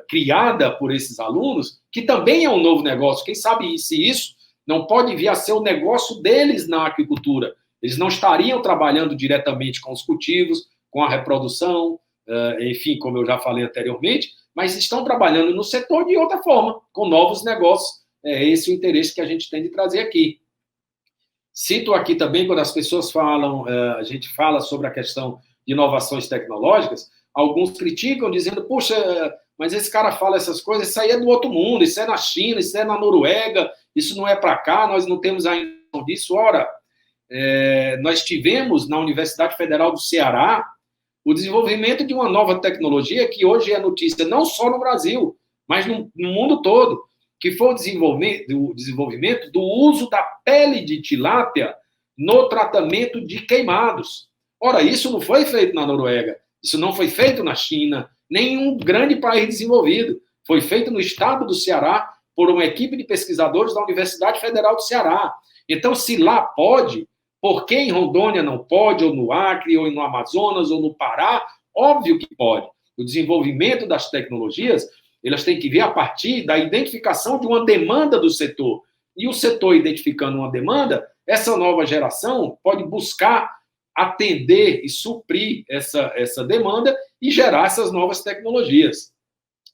criada por esses alunos, que também é um novo negócio. Quem sabe se isso não pode vir a ser o negócio deles na aquicultura. Eles não estariam trabalhando diretamente com os cultivos, com a reprodução, enfim, como eu já falei anteriormente, mas estão trabalhando no setor de outra forma, com novos negócios. É esse o interesse que a gente tem de trazer aqui. Cito aqui também, quando as pessoas falam, a gente fala sobre a questão de inovações tecnológicas, alguns criticam dizendo, puxa, mas esse cara fala essas coisas, isso aí é do outro mundo, isso é na China, isso é na Noruega, isso não é para cá, nós não temos ainda disso. Ora, nós tivemos na Universidade Federal do Ceará o desenvolvimento de uma nova tecnologia que hoje é notícia não só no Brasil, mas no mundo todo, que foi o desenvolvimento do uso da pele de tilápia no tratamento de queimados. Ora, isso não foi feito na Noruega, isso não foi feito na China, nem em um grande país desenvolvido. Foi feito no estado do Ceará por uma equipe de pesquisadores da Universidade Federal do Ceará. Então, se lá pode, por que em Rondônia não pode, ou no Acre, ou no Amazonas, ou no Pará? Óbvio que pode. O desenvolvimento das tecnologias, elas têm que vir a partir da identificação de uma demanda do setor. E o setor identificando uma demanda, essa nova geração pode buscar atender e suprir essa demanda e gerar essas novas tecnologias.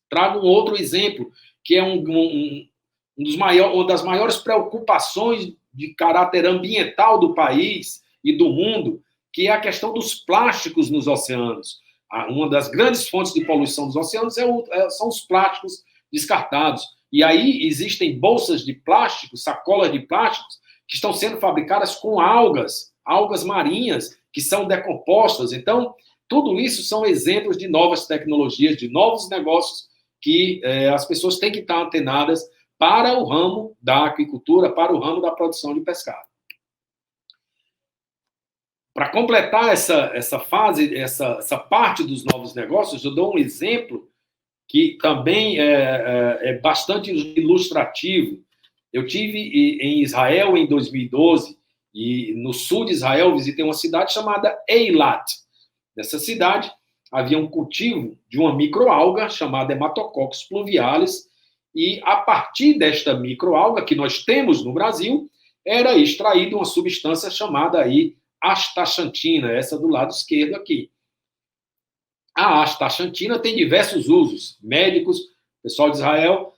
Trago um outro exemplo, que é uma das maiores preocupações de caráter ambiental do país e do mundo, que é a questão dos plásticos nos oceanos. Uma das grandes fontes de poluição dos oceanos são os plásticos descartados. E aí existem bolsas de plástico, sacolas de plásticos, que estão sendo fabricadas com algas marinhas, que são decompostas. Então, tudo isso são exemplos de novas tecnologias, de novos negócios que as pessoas têm que estar antenadas para o ramo da aquicultura, para o ramo da produção de pescado. Para completar essa fase, essa parte dos novos negócios, eu dou um exemplo que também é bastante ilustrativo. Eu tive em Israel em 2012, e no sul de Israel visitei uma cidade chamada Eilat. Nessa cidade havia um cultivo de uma microalga chamada Hematococcus pluvialis, e a partir desta microalga que nós temos no Brasil, era extraída uma substância chamada aí astaxantina, essa do lado esquerdo aqui. A astaxantina tem diversos usos médicos. O pessoal de Israel,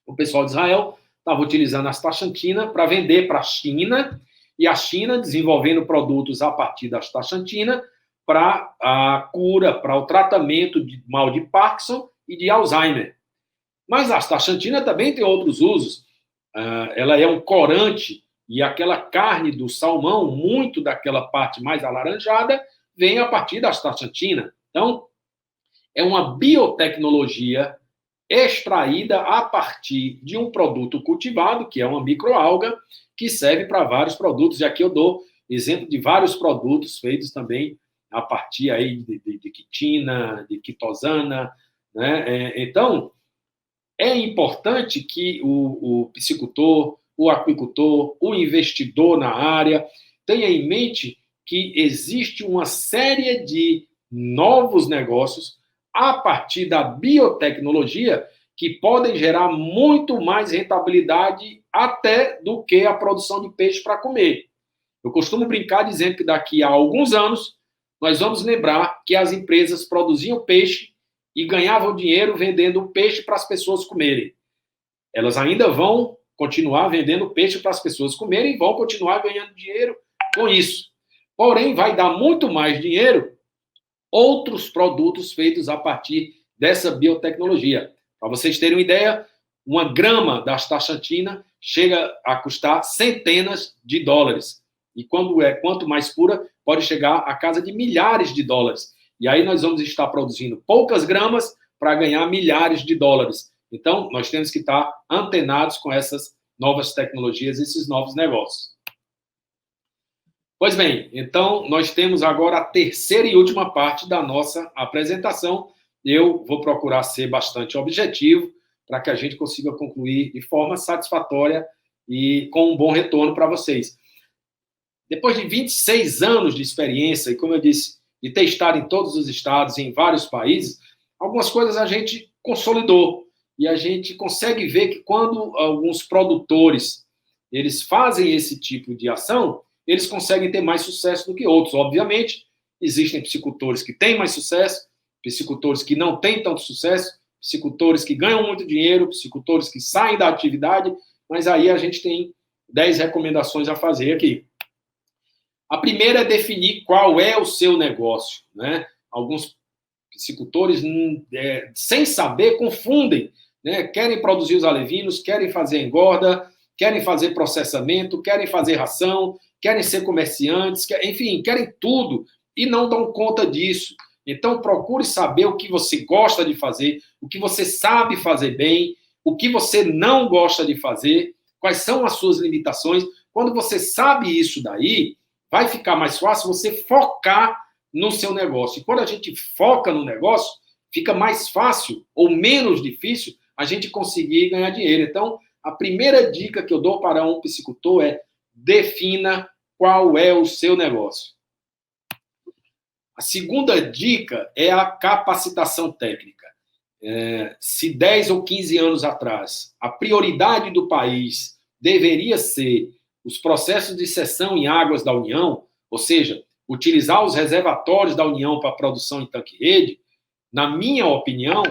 o pessoal de Israel estava utilizando a astaxantina para vender para a China, e a China desenvolvendo produtos a partir da astaxantina para a cura, para o tratamento de mal de Parkinson e de Alzheimer. Mas a astaxantina também tem outros usos. Ela é um corante, e aquela carne do salmão, muito daquela parte mais alaranjada, vem a partir da astaxantina. Então, é uma biotecnologia extraída a partir de um produto cultivado, que é uma microalga, que serve para vários produtos. E aqui eu dou exemplo de vários produtos feitos também a partir aí de quitina, de quitosana, né? Então, é importante que o piscicultor, o aquicultor, o investidor na área tenha em mente que existe uma série de novos negócios a partir da biotecnologia que podem gerar muito mais rentabilidade até do que a produção de peixe para comer. Eu costumo brincar dizendo que daqui a alguns anos nós vamos lembrar que as empresas produziam peixe e ganhavam dinheiro vendendo peixe para as pessoas comerem. Elas ainda vão continuar vendendo peixe para as pessoas comerem e vão continuar ganhando dinheiro com isso. Porém, vai dar muito mais dinheiro outros produtos feitos a partir dessa biotecnologia. Para vocês terem uma ideia, uma grama da astaxantina chega a custar centenas de dólares. E quanto mais pura, pode chegar a casa de milhares de dólares. E aí nós vamos estar produzindo poucas gramas para ganhar milhares de dólares. Então, nós temos que estar antenados com essas novas tecnologias, esses novos negócios. Pois bem, então nós temos agora a terceira e última parte da nossa apresentação. Eu vou procurar ser bastante objetivo para que a gente consiga concluir de forma satisfatória e com um bom retorno para vocês. Depois de 26 anos de experiência, e como eu disse, de ter estado em todos os estados e em vários países, algumas coisas a gente consolidou. E a gente consegue ver que quando alguns produtores eles fazem esse tipo de ação, eles conseguem ter mais sucesso do que outros. Obviamente, existem piscicultores que têm mais sucesso, piscicultores que não têm tanto sucesso, piscicultores que ganham muito dinheiro, piscicultores que saem da atividade, mas aí a gente tem 10 recomendações a fazer aqui. A primeira é definir qual é o seu negócio, né? Alguns piscicultores, sem saber, confundem, né? Querem produzir os alevinos, querem fazer engorda, querem fazer processamento, querem fazer ração, querem ser comerciantes, enfim, querem tudo e não dão conta disso. Então, procure saber o que você gosta de fazer, o que você sabe fazer bem, o que você não gosta de fazer, quais são as suas limitações. Quando você sabe isso daí, vai ficar mais fácil você focar no seu negócio. E quando a gente foca no negócio, fica mais fácil ou menos difícil a gente conseguir ganhar dinheiro. Então, a primeira dica que eu dou para um piscicultor é defina qual é o seu negócio. A segunda dica é a capacitação técnica. Se 10 ou 15 anos atrás a prioridade do país deveria ser os processos de cessão em águas da União, ou seja, utilizar os reservatórios da União para produção em tanque-rede, na minha opinião,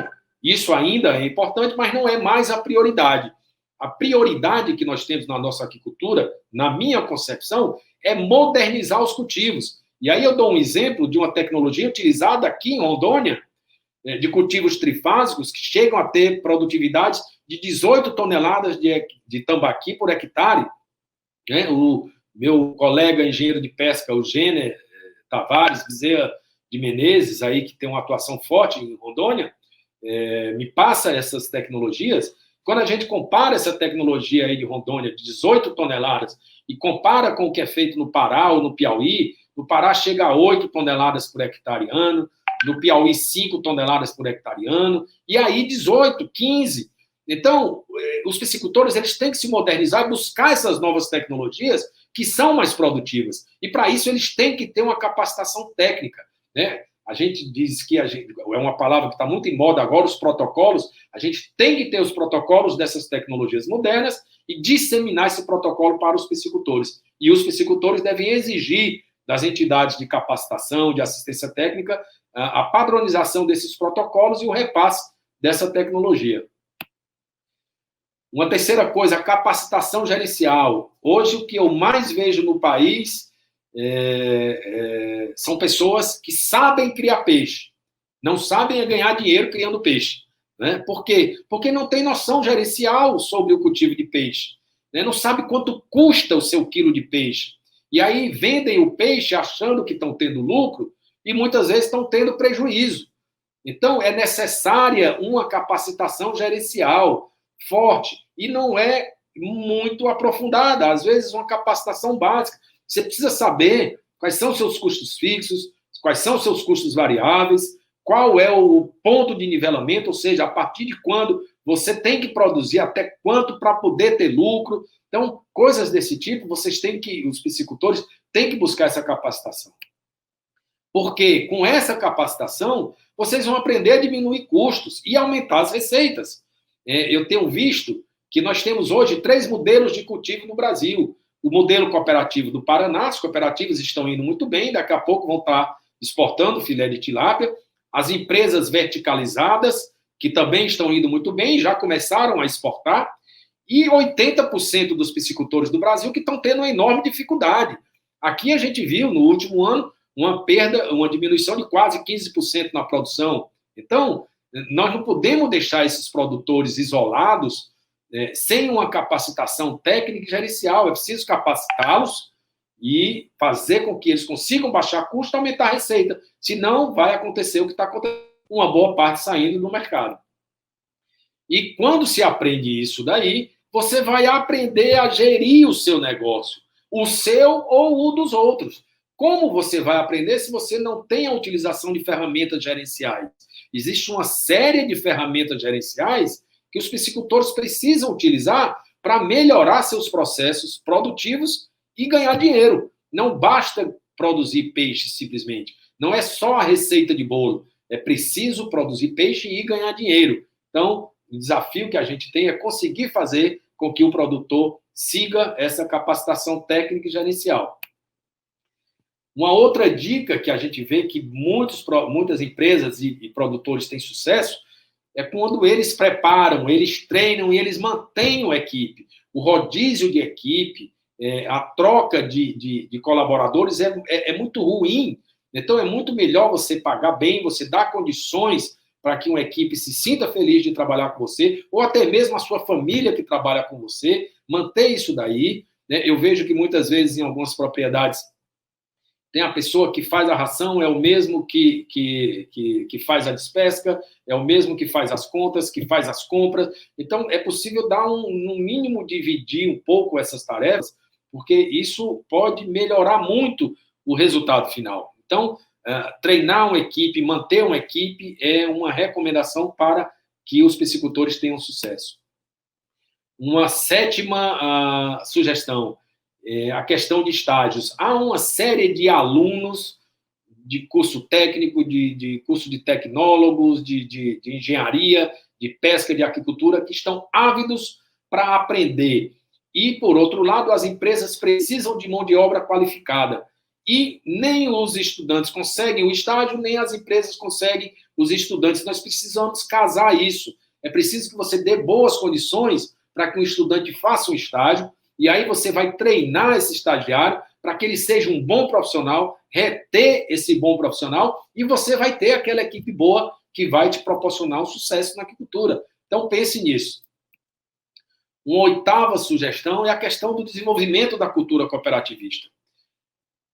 isso ainda é importante, mas não é mais a prioridade. A prioridade que nós temos na nossa agricultura, na minha concepção, é modernizar os cultivos. E aí eu dou um exemplo de uma tecnologia utilizada aqui em Rondônia, de cultivos trifásicos, que chegam a ter produtividades de 18 toneladas de tambaqui por hectare. O meu colega engenheiro de pesca, o Gêner Tavares Bezerra de Menezes, aí, que tem uma atuação forte em Rondônia, me passa essas tecnologias. Quando a gente compara essa tecnologia aí de Rondônia, de 18 toneladas, e compara com o que é feito no Pará ou no Piauí, no Pará chega a 8 toneladas por hectare ano, no Piauí 5 toneladas por hectare ano, e aí 18, 15. Então, os piscicultores eles têm que se modernizar e buscar essas novas tecnologias que são mais produtivas. E, para isso, eles têm que ter uma capacitação técnica, né? A gente diz que é uma palavra que está muito em moda agora, os protocolos. A gente tem que ter os protocolos dessas tecnologias modernas e disseminar esse protocolo para os piscicultores. E os piscicultores devem exigir das entidades de capacitação, de assistência técnica, a padronização desses protocolos e o repasse dessa tecnologia. Uma terceira coisa, a capacitação gerencial. Hoje, o que eu mais vejo no país são pessoas que sabem criar peixe, não sabem ganhar dinheiro criando peixe. Né? Por quê? Porque não tem noção gerencial sobre o cultivo de peixe. Né? Não sabe quanto custa o seu quilo de peixe. E aí vendem o peixe achando que estão tendo lucro e muitas vezes estão tendo prejuízo. Então, é necessária uma capacitação gerencial forte e não é muito aprofundada. Às vezes, uma capacitação básica. Você precisa saber quais são os seus custos fixos, quais são os seus custos variáveis, qual é o ponto de nivelamento, ou seja, a partir de quando você tem que produzir, até quanto para poder ter lucro. Então, coisas desse tipo, os piscicultores têm que buscar essa capacitação. Porque com essa capacitação, vocês vão aprender a diminuir custos e aumentar as receitas. Eu tenho visto que nós temos hoje 3 modelos de cultivo no Brasil. O modelo cooperativo do Paraná, as cooperativas estão indo muito bem, daqui a pouco vão estar exportando filé de tilápia. As empresas verticalizadas, que também estão indo muito bem, já começaram a exportar. E 80% dos piscicultores do Brasil que estão tendo uma enorme dificuldade. Aqui a gente viu, no último ano, uma diminuição de quase 15% na produção. Então, nós não podemos deixar esses produtores isolados sem uma capacitação técnica e gerencial. É preciso capacitá-los e fazer com que eles consigam baixar custo e aumentar a receita. Senão, vai acontecer o que está acontecendo, uma boa parte saindo do mercado. E quando se aprende isso daí, você vai aprender a gerir o seu negócio, o seu ou o dos outros. Como você vai aprender se você não tem a utilização de ferramentas gerenciais? Existe uma série de ferramentas gerenciais que os piscicultores precisam utilizar para melhorar seus processos produtivos e ganhar dinheiro. Não basta produzir peixe simplesmente. Não é só a receita de bolo. É preciso produzir peixe e ganhar dinheiro. Então, o desafio que a gente tem é conseguir fazer com que o produtor siga essa capacitação técnica e gerencial. Uma outra dica que a gente vê que muitas empresas e produtores têm sucesso é quando eles preparam, eles treinam e eles mantêm a equipe. O rodízio de equipe, a troca de colaboradores é muito ruim. Então, é muito melhor você pagar bem, você dar condições para que uma equipe se sinta feliz de trabalhar com você, ou até mesmo a sua família que trabalha com você, manter isso daí. Eu vejo que muitas vezes em algumas propriedades tem a pessoa que faz a ração, é o mesmo que faz a despesca, é o mesmo que faz as contas, que faz as compras. Então, é possível dar no mínimo, dividir um pouco essas tarefas, porque isso pode melhorar muito o resultado final. Então, treinar uma equipe, manter uma equipe é uma recomendação para que os piscicultores tenham sucesso. Uma sétima sugestão, a questão de estágios. Há uma série de alunos de curso técnico, de curso de tecnólogos, de engenharia, de pesca, de aquicultura, que estão ávidos para aprender. E, por outro lado, as empresas precisam de mão de obra qualificada. E nem os estudantes conseguem o estágio, nem as empresas conseguem os estudantes. Nós precisamos casar isso. É preciso que você dê boas condições para que o estudante faça um estágio, e aí você vai treinar esse estagiário para que ele seja um bom profissional, reter esse bom profissional, e você vai ter aquela equipe boa que vai te proporcionar um sucesso na agricultura. Então, pense nisso. Uma oitava sugestão é a questão do desenvolvimento da cultura cooperativista.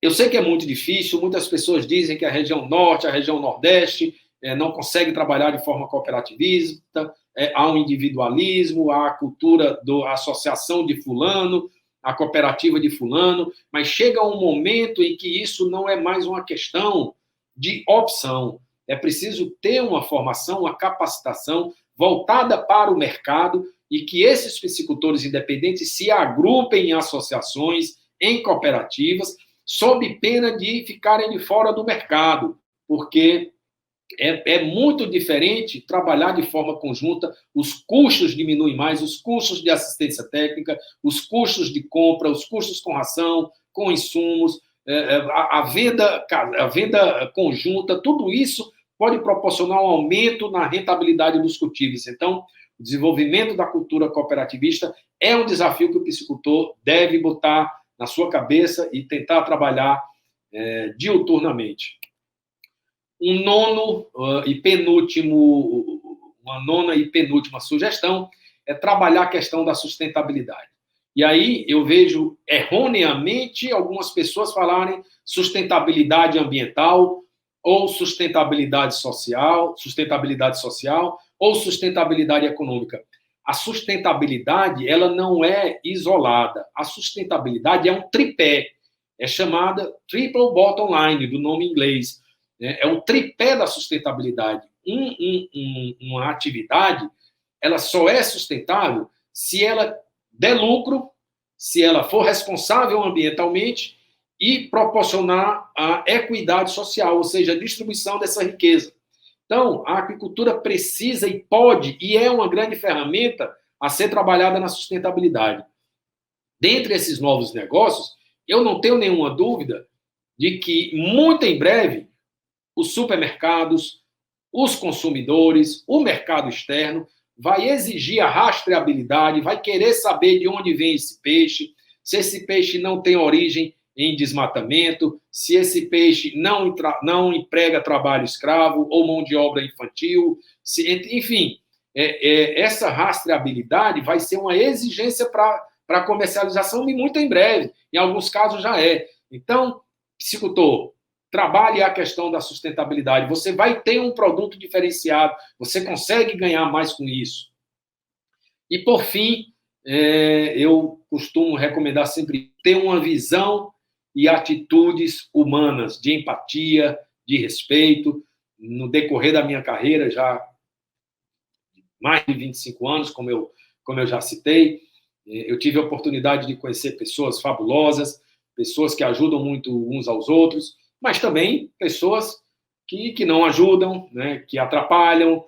Eu sei que é muito difícil, muitas pessoas dizem que a região norte, a região nordeste não consegue trabalhar de forma cooperativista, há um individualismo, há a cultura da associação de fulano, a cooperativa de fulano, mas chega um momento em que isso não é mais uma questão de opção. É preciso ter uma formação, uma capacitação voltada para o mercado e que esses piscicultores independentes se agrupem em associações, em cooperativas, sob pena de ficarem de fora do mercado, porque é muito diferente trabalhar de forma conjunta, os custos diminuem mais, os custos de assistência técnica, os custos de compra, os custos com ração, com insumos, a venda conjunta, tudo isso pode proporcionar um aumento na rentabilidade dos cultivos. Então, o desenvolvimento da cultura cooperativista é um desafio que o piscicultor deve botar na sua cabeça e tentar trabalhar diuturnamente. Uma nona e penúltima sugestão é trabalhar a questão da sustentabilidade. E aí eu vejo erroneamente algumas pessoas falarem sustentabilidade ambiental ou sustentabilidade social ou sustentabilidade econômica. A sustentabilidade, ela não é isolada. A sustentabilidade é um tripé. É chamada triple bottom line, do nome em inglês. É o tripé da sustentabilidade. Uma atividade, ela só é sustentável se ela der lucro, se ela for responsável ambientalmente e proporcionar a equidade social, ou seja, a distribuição dessa riqueza. Então, a agricultura precisa e pode, e é uma grande ferramenta a ser trabalhada na sustentabilidade. Dentre esses novos negócios, eu não tenho nenhuma dúvida de que, muito em breve, os supermercados, os consumidores, o mercado externo vai exigir a rastreabilidade, vai querer saber de onde vem esse peixe, se esse peixe não tem origem em desmatamento, se esse peixe não emprega trabalho escravo ou mão de obra infantil, enfim, essa rastreabilidade vai ser uma exigência para a comercialização e muito em breve. Em alguns casos já é. Então, piscicultor, trabalhe a questão da sustentabilidade. Você vai ter um produto diferenciado, você consegue ganhar mais com isso. E, por fim, eu costumo recomendar sempre ter uma visão e atitudes humanas, de empatia, de respeito. No decorrer da minha carreira, já mais de 25 anos, como eu já citei, eu tive a oportunidade de conhecer pessoas fabulosas, pessoas que ajudam muito uns aos outros, mas também pessoas que não ajudam, né, que atrapalham,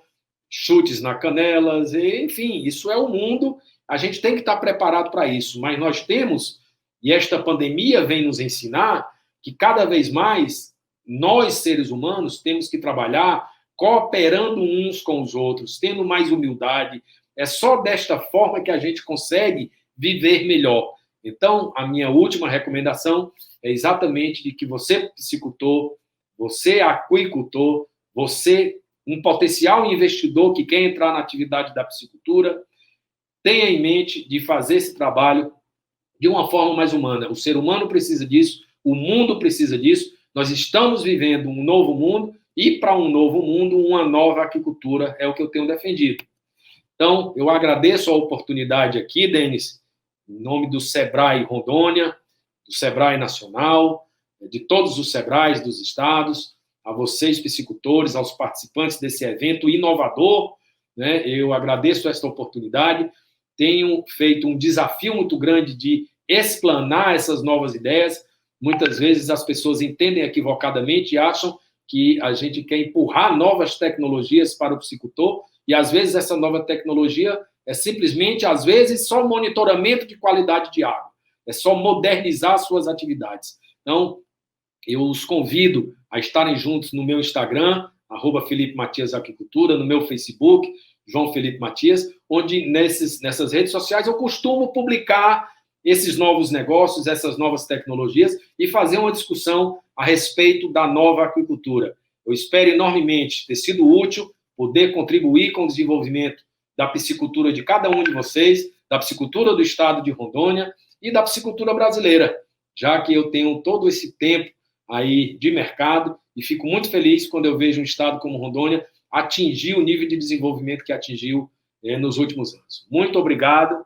chutes na canelas, enfim, isso é o mundo, a gente tem que estar preparado para isso, mas nós temos, e esta pandemia vem nos ensinar, que cada vez mais nós, seres humanos, temos que trabalhar cooperando uns com os outros, tendo mais humildade. É só desta forma que a gente consegue viver melhor. Então, a minha última recomendação é exatamente de que você, piscicultor, você, aquicultor, você, um potencial investidor que quer entrar na atividade da piscicultura, tenha em mente de fazer esse trabalho de uma forma mais humana. O ser humano precisa disso, o mundo precisa disso, nós estamos vivendo um novo mundo e, para um novo mundo, uma nova aquicultura é o que eu tenho defendido. Então, eu agradeço a oportunidade aqui, Denis, em nome do SEBRAE Rondônia, do SEBRAE Nacional, de todos os SEBRAEs dos estados, a vocês, piscicultores, aos participantes desse evento inovador, né? Eu agradeço esta oportunidade, tenho feito um desafio muito grande de explanar essas novas ideias. Muitas vezes as pessoas entendem equivocadamente e acham que a gente quer empurrar novas tecnologias para o piscicultor, e às vezes essa nova tecnologia é simplesmente, às vezes, só monitoramento de qualidade de água, é só modernizar suas atividades. Então, eu os convido a estarem juntos no meu Instagram, @Felipe Matias Aquicultura, no meu Facebook, João Felipe Matias, onde nessas redes sociais eu costumo publicar esses novos negócios, essas novas tecnologias e fazer uma discussão a respeito da nova aquicultura. Eu espero enormemente ter sido útil, poder contribuir com o desenvolvimento da piscicultura de cada um de vocês, da piscicultura do estado de Rondônia e da piscicultura brasileira, já que eu tenho todo esse tempo aí de mercado e fico muito feliz quando eu vejo um estado como Rondônia atingir o nível de desenvolvimento que atingiu nos últimos anos. Muito obrigado